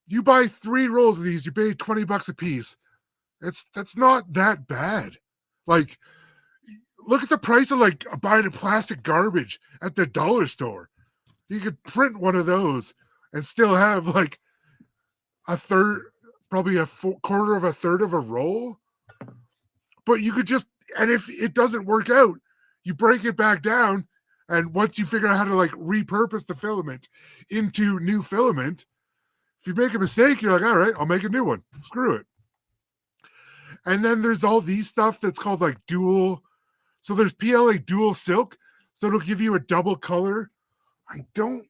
you buy 3 rolls of these, you pay $20 a piece. That's not that bad. Like, look at the price of like buying a plastic garbage at the dollar store. You could print one of those and still have like a third, probably quarter of a third of a roll. But you could just, and if it doesn't work out, you break it back down. And once you figure out how to like repurpose the filament into new filament, if you make a mistake, you're like, all right, I'll make a new one. Screw it. And then there's all these stuff that's called like dual. So there's PLA dual silk. So it'll give you a double color. I don't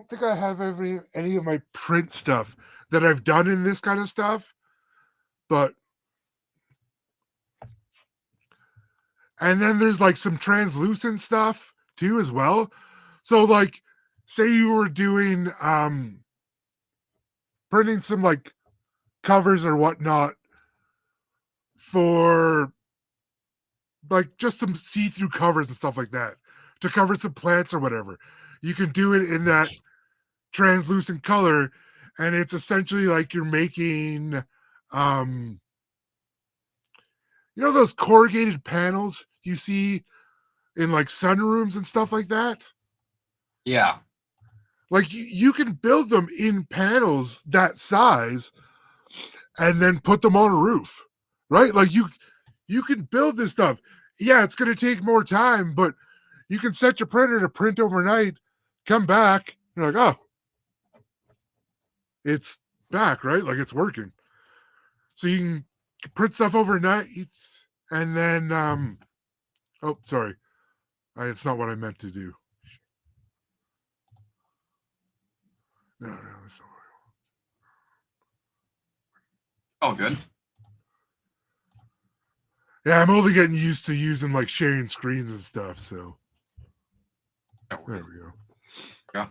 think I have any of my print stuff that I've done in this kind of stuff. But and then there's like some translucent stuff too as well. So like say you were doing printing some like covers or whatnot for like just some see-through covers and stuff like that to cover some plants or whatever. You can do it in that translucent color, and it's essentially like you're making those corrugated panels you see in like sunrooms and stuff like that? Yeah. Like you can build them in panels that size and then put them on a roof, right? Like you can build this stuff. Yeah, it's going to take more time, but you can set your printer to print overnight, come back, you're like, oh, it's back, right? Like it's working. So you can print stuff overnight, and then oh, sorry, it's not what I meant to do. No, that's not. Oh, good. Yeah, I'm only getting used to using like sharing screens and stuff. So That there works. we go. Yeah.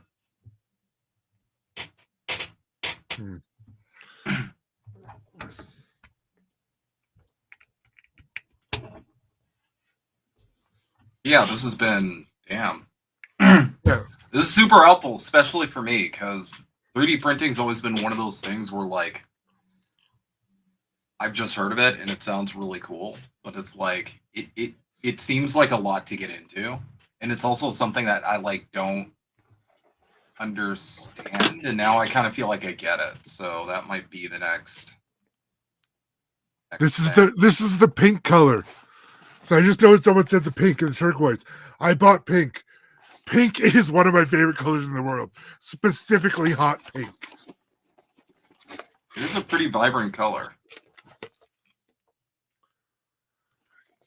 Yeah, this has been damn. Yeah. This is super helpful, especially for me, because 3D printing's always been one of those things where like I've just heard of it and it sounds really cool, but it's like it seems like a lot to get into, and it's also something that I like don't understand, and now I kind of feel like I get it. So that might be the next This thing. is the pink color. So I just noticed someone said the pink and the turquoise. I bought pink. Pink is one of my favorite colors in the world, specifically hot pink. It is a pretty vibrant color.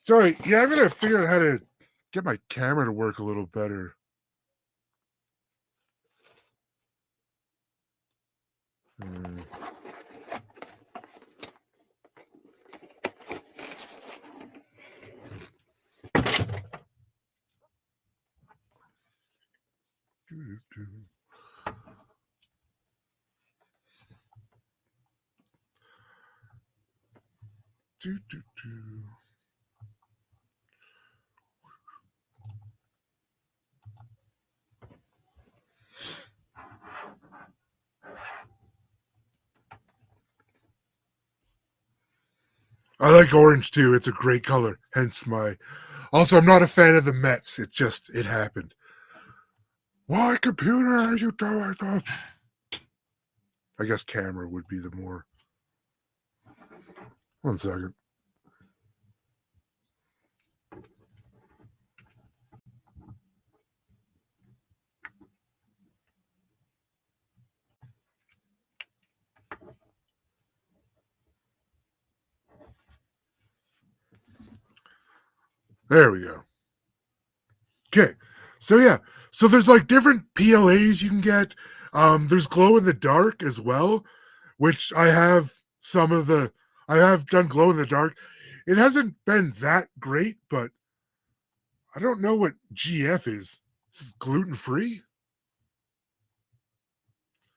Sorry, yeah, I'm gonna figure out how to get my camera to work a little better. I like orange too. It's a great color. Hence my. Also, I'm not a fan of the Mets. It happened. Why, computer, are you doing this? I guess camera would be the more. 1 second. There we go. Okay. So yeah. So there's like different PLAs you can get. There's glow in the dark as well, which I have I have done glow in the dark. It hasn't been that great, but I don't know what GF is. This is gluten free?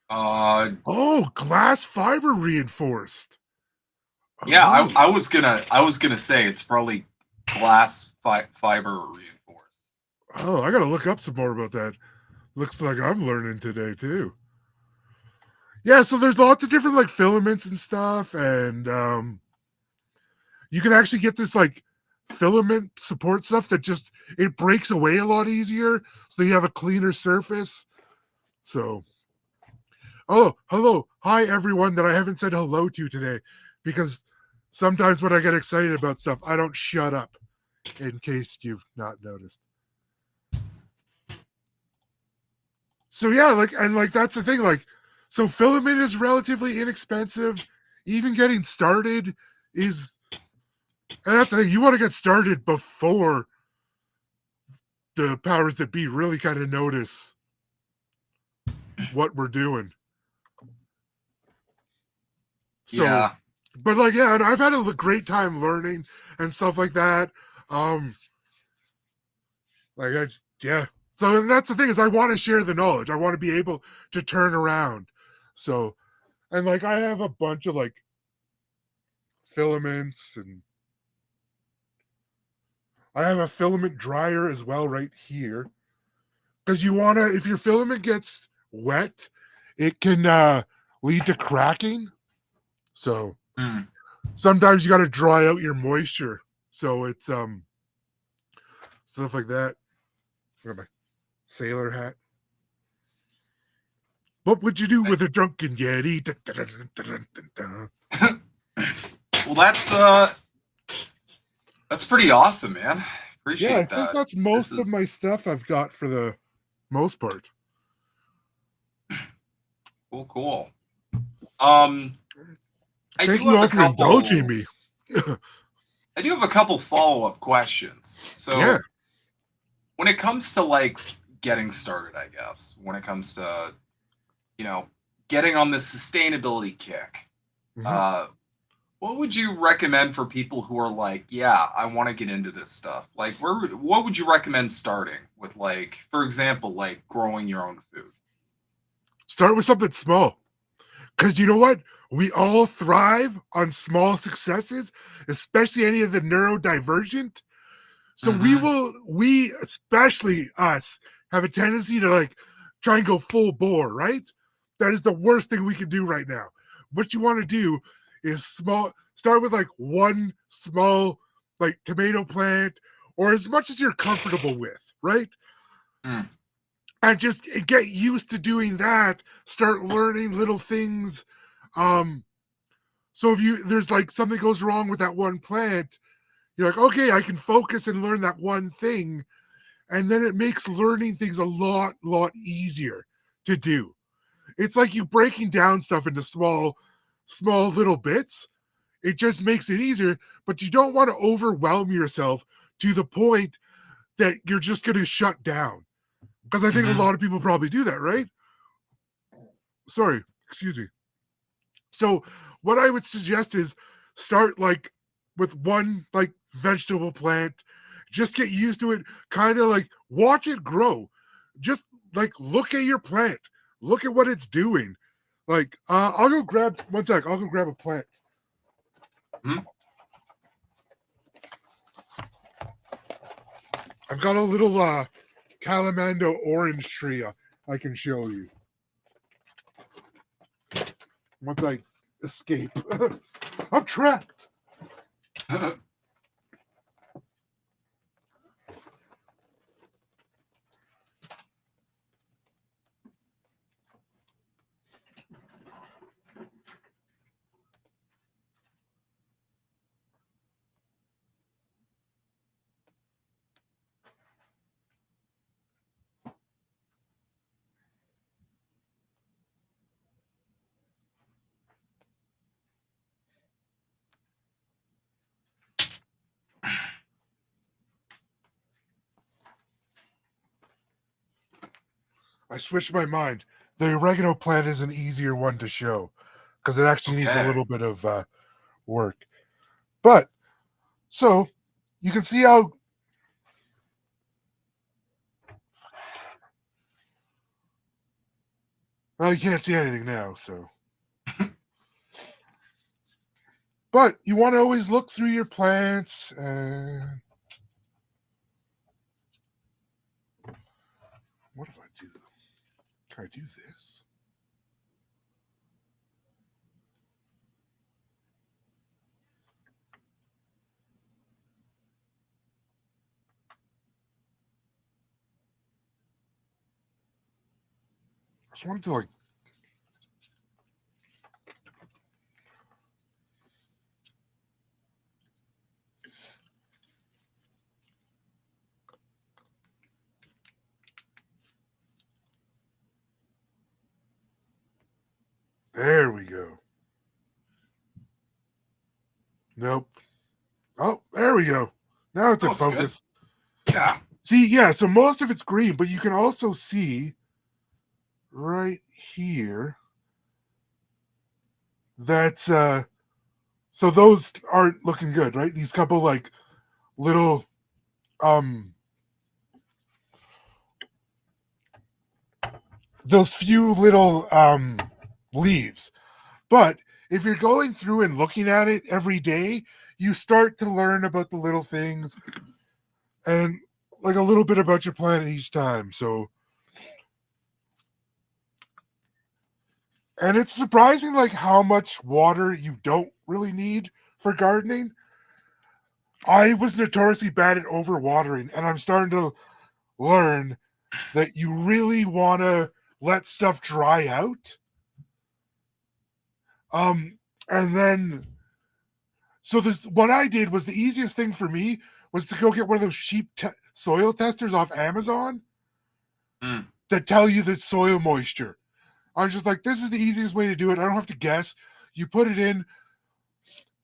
Oh, glass fiber reinforced. Yeah, Oh. I was gonna say it's probably glass fiber reinforced. Oh, I gotta look up some more about that. Looks like I'm learning today too. Yeah, so there's lots of different like filaments and stuff, and you can actually get this like filament support stuff that just it breaks away a lot easier, so you have a cleaner surface. So, oh, hello, hi everyone that I haven't said hello to today, because sometimes when I get excited about stuff, I don't shut up. In case you've not noticed. So yeah, like that's the thing, like, so filament is relatively inexpensive. Even getting started is, and that's the thing, you want to get started before the powers that be really kind of notice what we're doing. So, Yeah. but like, yeah, and I've had a great time learning and stuff like that. Yeah. So that's the thing, is I want to share the knowledge. I want to be able to turn around. So, and like I have a bunch of like filaments, and I have a filament dryer as well right here. Because you want to, if your filament gets wet, it can lead to cracking. So sometimes you got to dry out your moisture. So it's stuff like that. I got my sailor hat. What would you do with a drunken Yeti? Well, that's pretty awesome, man. Appreciate I that. think that's most of my stuff I've got for the most part. Cool. Thank you all for indulging me. I do have a couple follow-up questions. So, yeah. When it comes to like getting started, I guess, when it comes to, getting on this sustainability kick, what would you recommend for people who are like, yeah, I want to get into this stuff? Like, what would you recommend starting with? Like, for example, like growing your own food. Start with something small. Because you know what? We all thrive on small successes, especially any of the neurodivergent. So we, especially us, have a tendency to like try and go full bore, right? That is the worst thing we can do right now. What you want to do is start with like one small like tomato plant, or as much as you're comfortable with, right? And just get used to doing that. Start learning little things. So if there's like something goes wrong with that one plant, you're like, okay, I can focus and learn that one thing. And then it makes learning things a lot easier to do. It's like you breaking down stuff into small little bits. It just makes it easier, but you don't want to overwhelm yourself to the point that you're just going to shut down. Because I think a lot of people probably do that, right? Sorry, excuse me. So what I would suggest is start like with one like vegetable plant. Just get used to it. Kind of like watch it grow. Just like look at your plant. Look at what it's doing. Like, I'll go grab one sec. I'll go grab a plant. I've got a little Calamando orange tree I can show you. Once I escape. I'm trapped. I switched my mind. The oregano plant is an easier one to show because it actually needs a little bit of work. But, so, you can see how... Well, you can't see anything now, so... But, you want to always look through your plants. What if I do? Can I do this? I just wanted to, like... There we go. Nope. Oh, there we go. Now it's in focus. Good. Yeah. See, yeah, so most of it's green, but you can also see right here that so those aren't looking good, right? These couple like little those few little leaves. But if you're going through and looking at it every day, you start to learn about the little things and like a little bit about your planet each time. So, and it's surprising like how much water you don't really need for gardening. I was notoriously bad at overwatering, and I'm starting to learn that you really want to let stuff dry out. And then, so this, what I did was the easiest thing for me was to go get one of those cheap soil testers off Amazon that tell you the soil moisture. I was just like, this is the easiest way to do it. I don't have to guess. You put it in.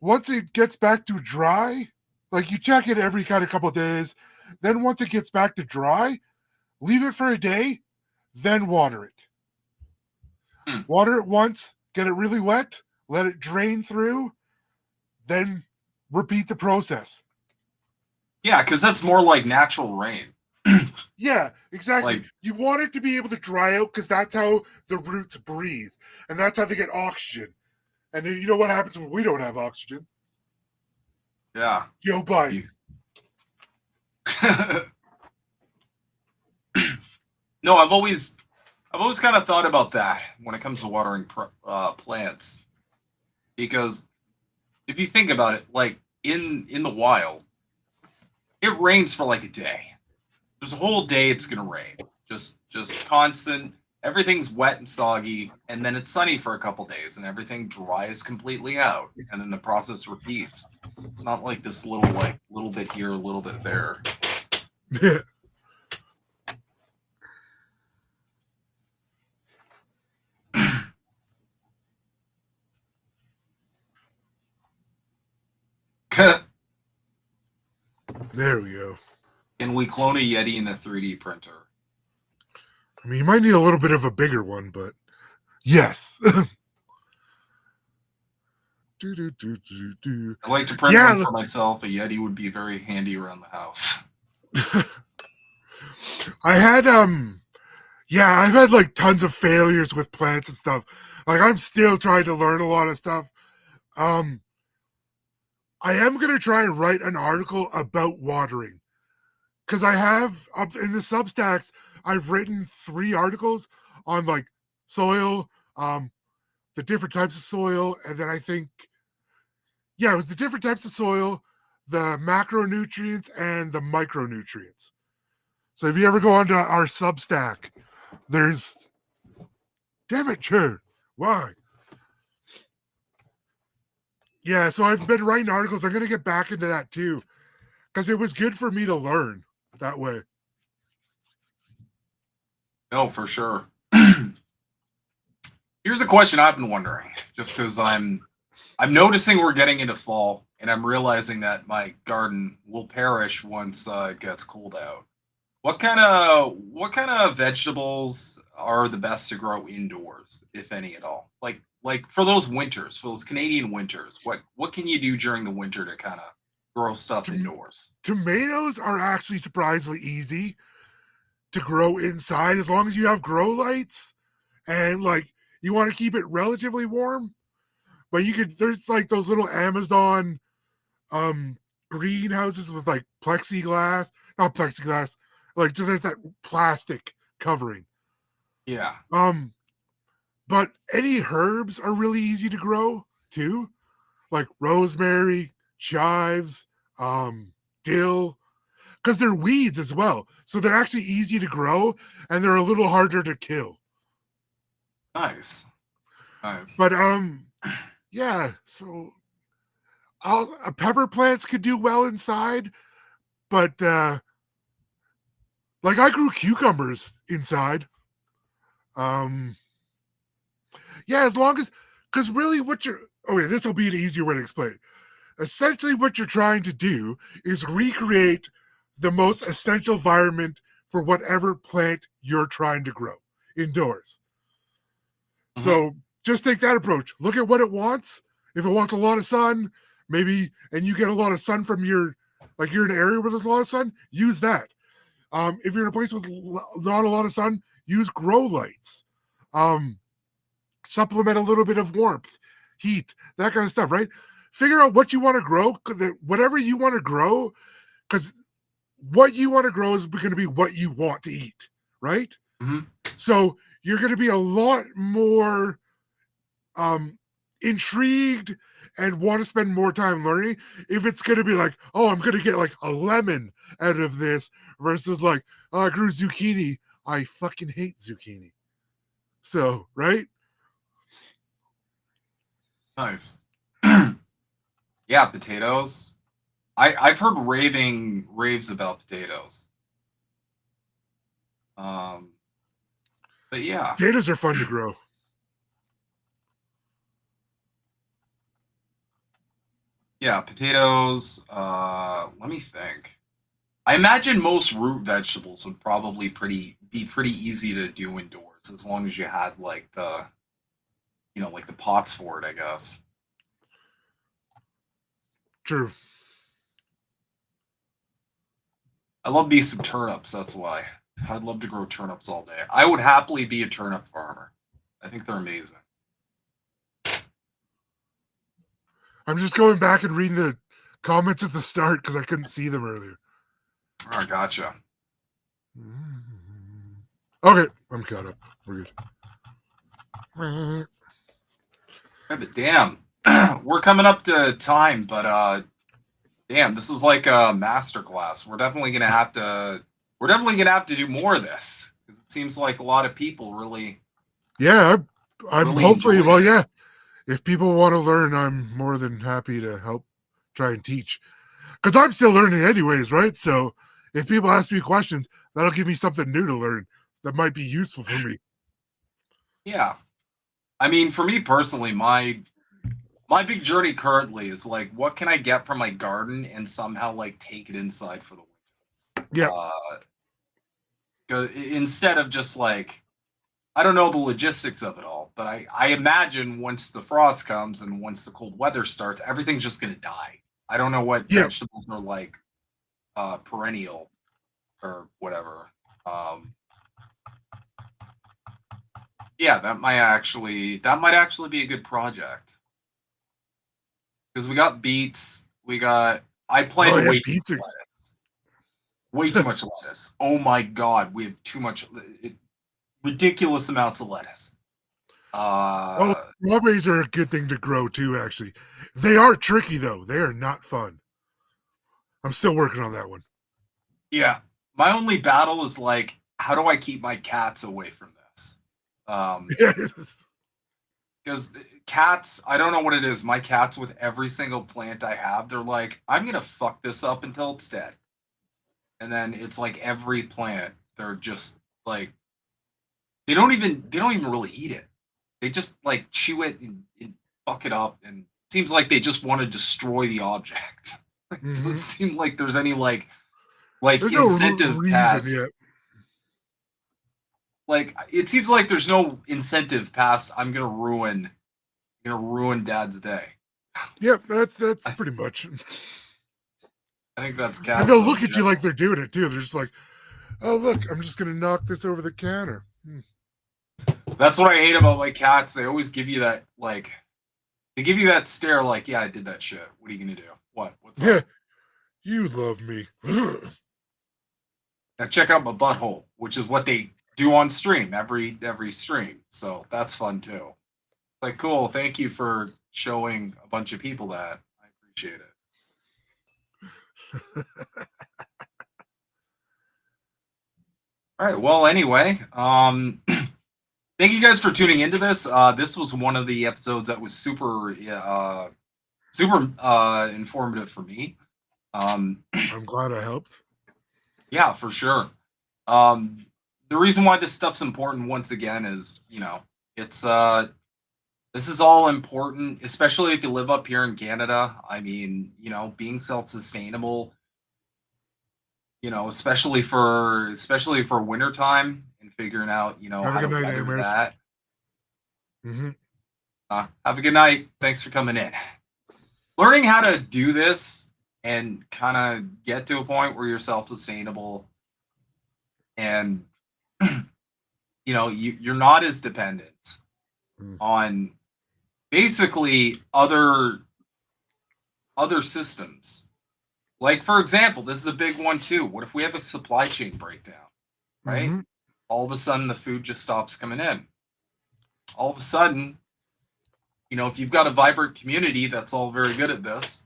Once it gets back to dry, like you check it every kind of couple of days. Then once it gets back to dry, leave it for a day, then water it. Water it once, get it really wet, let it drain through, then repeat the process. Yeah, because that's more like natural rain. Yeah, exactly. Like, you want it to be able to dry out because that's how the roots breathe. And that's how they get oxygen. And you know what happens when we don't have oxygen? Yeah. Joe Biden. No, I've always kind of thought about that when it comes to watering plants, because if you think about it, like in the wild, it rains for like a day. There's a whole day it's gonna rain, just constant. Everything's wet and soggy, and then it's sunny for a couple days, and everything dries completely out, and then the process repeats. It's not like this little bit here, a little bit there. There we go. Can we clone a Yeti in a 3D printer? I mean, you might need a little bit of a bigger one, but yes. I'd like to print one for myself. A Yeti would be very handy around the house. I've had like tons of failures with plants and stuff. Like I'm still trying to learn a lot of stuff. I am going to try and write an article about watering because I have up in the Substacks, I've written 3 articles on like soil, the different types of soil, and then I think, yeah, it was the different types of soil, the macronutrients and the micronutrients. So if you ever go onto our Substack, there's, damn it, Chur, why? Yeah, so I've been writing articles. I'm gonna get back into that too, because it was good for me to learn that way. No, for sure. Here's a question I've been wondering, just because I'm noticing we're getting into fall, and I'm realizing that my garden will perish once it gets cold out. What kind of vegetables are the best to grow indoors, if any at all? Like for those winters, for those Canadian winters, what can you do during the winter to kind of grow stuff indoors? Tomatoes are actually surprisingly easy to grow inside as long as you have grow lights and like you want to keep it relatively warm. But you could, there's like those little Amazon greenhouses with like plexiglass, not plexiglass, like just like that plastic covering. Yeah. But any herbs are really easy to grow too, like rosemary, chives, dill, because they're weeds as well. So they're actually easy to grow and they're a little harder to kill. Nice. But yeah, so pepper plants could do well inside, but like I grew cucumbers inside. Yeah, as long as, because really what you're, okay, this will be an easier way to explain it. Essentially what you're trying to do is recreate the most essential environment for whatever plant you're trying to grow indoors. Mhm. So just take that approach. Look at what it wants. If it wants a lot of sun, maybe, and you get a lot of sun from your, like you're in an area where there's a lot of sun, use that. If you're in a place with not a lot of sun, use grow lights. Supplement a little bit of warmth, heat, that kind of stuff, right? Figure out what you want to grow, whatever you want to grow, because what you want to grow is going to be what you want to eat, right? Mm-hmm. So you're going to be a lot more intrigued and want to spend more time learning if it's going to be like, oh, I'm going to get like a lemon out of this versus like, oh, I grew zucchini. I fucking hate zucchini. So, right? Nice. Yeah, potatoes. I've heard raves about potatoes. But yeah. Potatoes are fun to grow. Yeah, potatoes. Let me think. I imagine most root vegetables would probably be pretty easy to do indoors as long as you had like the, like the pots for it, I guess. True. I love me some turnips, that's why. I'd love to grow turnips all day. I would happily be a turnip farmer. I think they're amazing. I'm just going back and reading the comments at the start because I couldn't see them earlier. Oh, gotcha. Okay, I'm caught up. We're good. Yeah, but damn, we're coming up to time, but damn, this is like a masterclass. We're definitely gonna have to do more of this because it seems like a lot of people really. Yeah, I'm really hopefully, enjoyed well, it. yeah. If people want to learn, I'm more than happy to help try and teach. Because I'm still learning anyways, right? So if people ask me questions, that'll give me something new to learn that might be useful for me. Yeah, I mean, for me personally, my big journey currently is like, what can I get from my garden and somehow like take it inside for the winter? Yeah. Instead of just like, I don't know the logistics of it all, but I imagine once the frost comes and once the cold weather starts, everything's just gonna die. I don't know what vegetables are like perennial or whatever. Yeah, that might actually be a good project. Because we got beets, I plan to wait. Beets are, Way too much lettuce. Oh my God, we have too much, ridiculous amounts of lettuce. Strawberries are a good thing to grow too, actually. They are tricky, though. They are not fun. I'm still working on that one. Yeah. My only battle is like, how do I keep my cats away from this? Because cats, I don't know what it is. My cats, with every single plant I have, they're like, I'm going to fuck this up until it's dead. And then it's like every plant, they're just like, they don't even really eat it. They just like chew it and fuck it up. And it seems like they just want to destroy the object. It doesn't seem like there's any like There's incentive no reason past. yet. Like, it seems like there's no incentive past I'm gonna ruin Dad's day. Yep, that's pretty much. I think that's cats. And they'll look at you like they're doing it too. They're just like, "Oh, look, I'm just gonna knock this over the counter." That's what I hate about my cats. They always give you that like, they give you that stare like, yeah, I did that shit. What are you gonna do? What's Yeah, up? you love me. Now check out my butthole, which is what they do on stream every stream. So that's fun too. Like, cool. Thank you for showing a bunch of people that. I appreciate it. All right. Well, anyway, thank you guys for tuning into this. This was one of the episodes that was super informative for me. I'm glad I helped. Yeah, for sure. The reason why this stuff's important, once again, is, you know, it's this is all important, especially if you live up here in Canada. I mean, you know, being self-sustainable, you know, especially for wintertime, and figuring out, you know, Have how a to good night, weather Amers. that. Mm-hmm. Have a good night. Thanks for coming in. Learning how to do this and kind of get to a point where you're self-sustainable and, you know, you're not as dependent on basically other systems. Like, for example, this is a big one too. What if we have a supply chain breakdown, right? Mm-hmm. All of a sudden the food just stops coming in. All of a sudden, you know, if you've got a vibrant community that's all very good at this.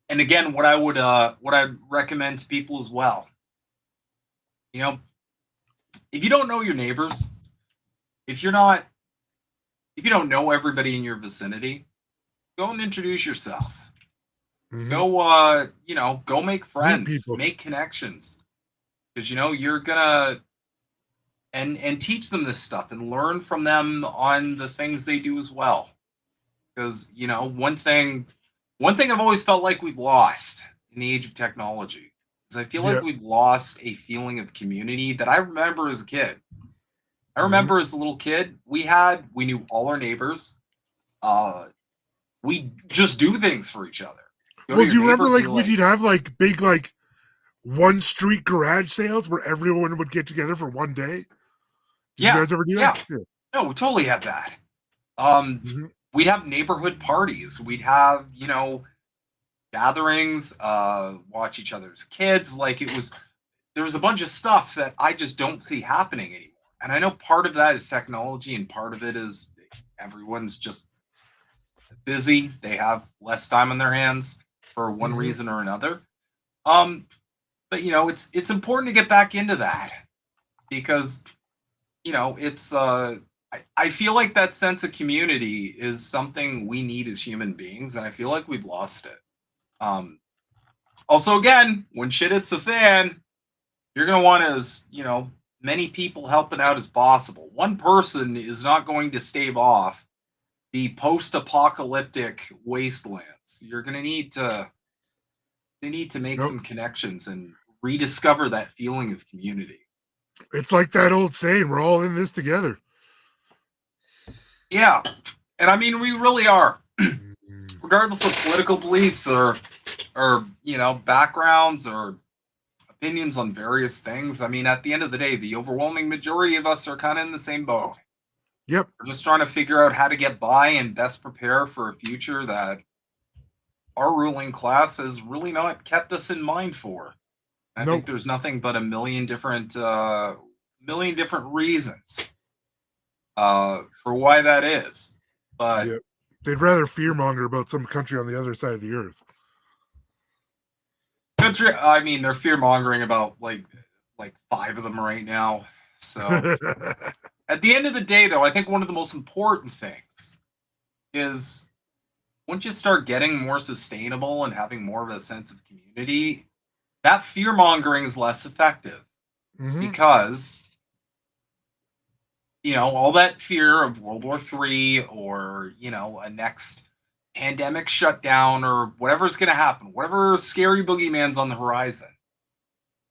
And again, what I'd recommend to people as well, you know, if you don't know your neighbors, if you don't know everybody in your vicinity, go and introduce yourself. Mm-hmm. Go, you know, go make friends, people. make connections, because, you know, you're gonna and teach them this stuff and learn from them on the things they do as well. Because, you know, one thing I've always felt like we've lost in the age of technology is I feel like we've lost a feeling of community that I remember as a kid. I remember as a little kid, we knew all our neighbors. We just do things for each other. Well, do you remember like when you'd have like big like one street garage sales where everyone would get together for one day? Did you guys ever do that? Yeah. No, we totally had that. We'd have neighborhood parties. We'd have, you know, gatherings, watch each other's kids. Like, there was a bunch of stuff that I just don't see happening anymore. And I know part of that is technology and part of it is everyone's just busy. They have less time on their hands for one reason or another. But, you know, it's important to get back into that because, you know, it's I feel like that sense of community is something we need as human beings, and I feel like we've lost it. Also, again, when shit hits the fan, you're going to want as, you know, many people helping out as possible. One person is not going to stave off the post-apocalyptic wastelands. You're going to need to make some connections and rediscover that feeling of community. It's like that old saying, we're all in this together. Yeah. And I mean, we really are. Regardless of political beliefs or you know, backgrounds or opinions on various things. I mean, at the end of the day, the overwhelming majority of us are kind of in the same boat. Yep. We're just trying to figure out how to get by and best prepare for a future that our ruling class has really not kept us in mind for. I Nope. think there's nothing but a million different reasons for why that is. But Yeah. They'd rather fearmonger about some country on the other side of the earth. I mean, they're fear mongering about like 5 of them right now. So at the end of the day, though, I think one of the most important things is once you start getting more sustainable and having more of a sense of community, that fear mongering is less effective because all that fear of World War III or a next pandemic shutdown or whatever's going to happen, whatever scary boogeyman's on the horizon,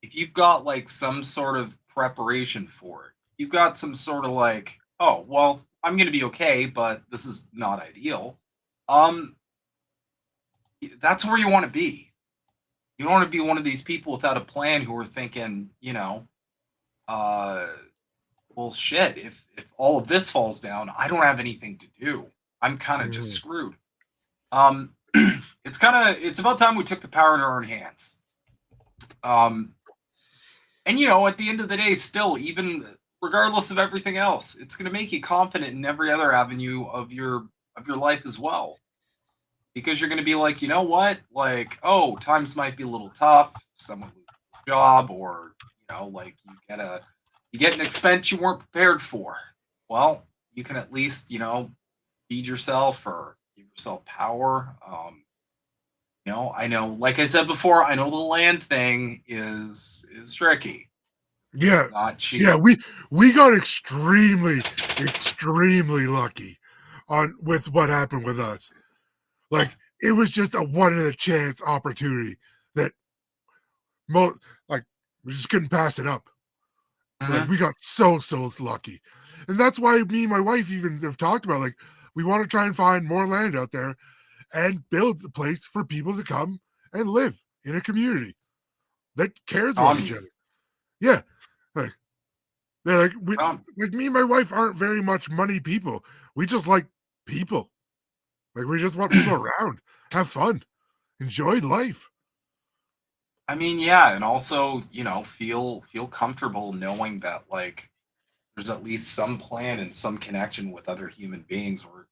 if you've got like some sort of preparation for it, you've got some sort of like, oh, well, I'm going to be okay, but this is not ideal. That's where you want to be. You don't want to be one of these people without a plan who are thinking, well, shit, if all of this falls down, I don't have anything to do. I'm kind of just screwed. It's about time we took the power in our own hands. And at the end of the day, still, even regardless of everything else, it's going to make you confident in every other avenue of your life as well. Because you're going to be like, you know what? Like, oh, times might be a little tough. Someone loses a job, or like you get an expense you weren't prepared for. Well, you can at least feed yourself or give yourself power. I know, like I said before, I know the land thing is tricky. Yeah. It's not cheap. Yeah, we got extremely lucky with what happened with us. Like, it was just a one in a chance opportunity that we just couldn't pass it up. Like, we got so lucky. And that's why me and my wife even have talked about, like, we want to try and find more land out there and build a place for people to come and live in a community that cares about each other. Yeah. Like me and my wife aren't very much money people. We just like people. Like, we just want people around, have fun, enjoy life. I mean, yeah, and also, feel comfortable knowing that like there's at least some plan and some connection with other human beings. Or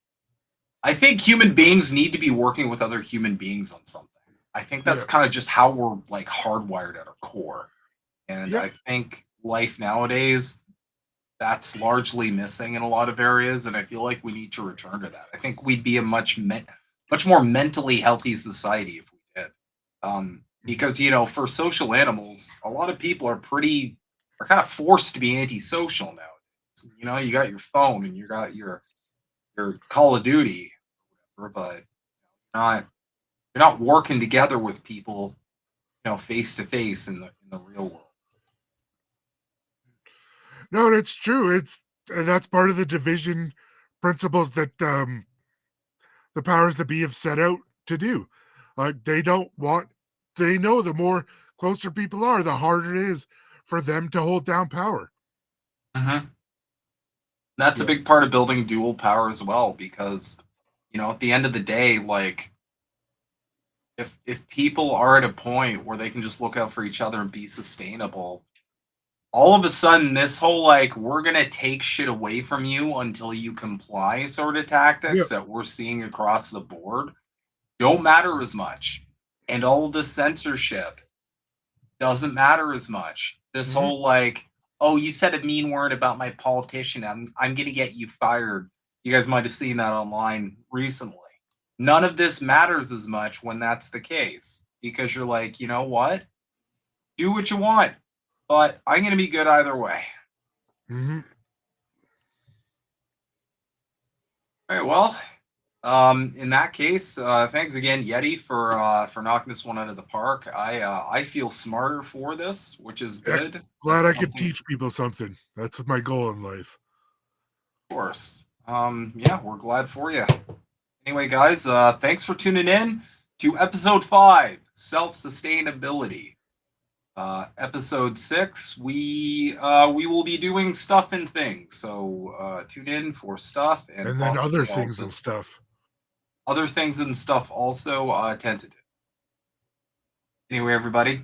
I think human beings need to be working with other human beings on something. I think that's kind of just how we're like hardwired at our core. And I think life nowadays, that's largely missing in a lot of areas, and I feel like we need to return to that. I think we'd be a much more mentally healthy society if we did. Because for social animals, a lot of people are kind of forced to be antisocial nowadays. You got your phone and you got your Call of Duty, but you're not working together with people, face to face in the real world. No, that's true. And that's part of the division principles that the powers that be have set out to do. Like, they know the more closer people are, the harder it is for them to hold down power. That's a big part of building dual power as well, because at the end of the day, like if people are at a point where they can just look out for each other and be sustainable, all of a sudden this whole like we're gonna take shit away from you until you comply sort of tactics that we're seeing across the board don't matter as much. And all of the censorship doesn't matter as much. This whole like, oh, you said a mean word about my politician, I'm gonna get you fired. You guys might have seen that online recently. None of this matters as much when that's the case, because you're like, you know what? Do what you want, but I'm going to be good either way. All right, well, in that case, thanks again, Yeti, for knocking this one out of the park. I feel smarter for this, which is good. Glad I could teach people something. That's my goal in life. Of course. Yeah, we're glad for you. Anyway, guys, thanks for tuning in to episode 5, self-sustainability. Episode 6, we will be doing stuff and things. So tune in for stuff and then other things and stuff. Other things and stuff also tentative. Anyway, everybody,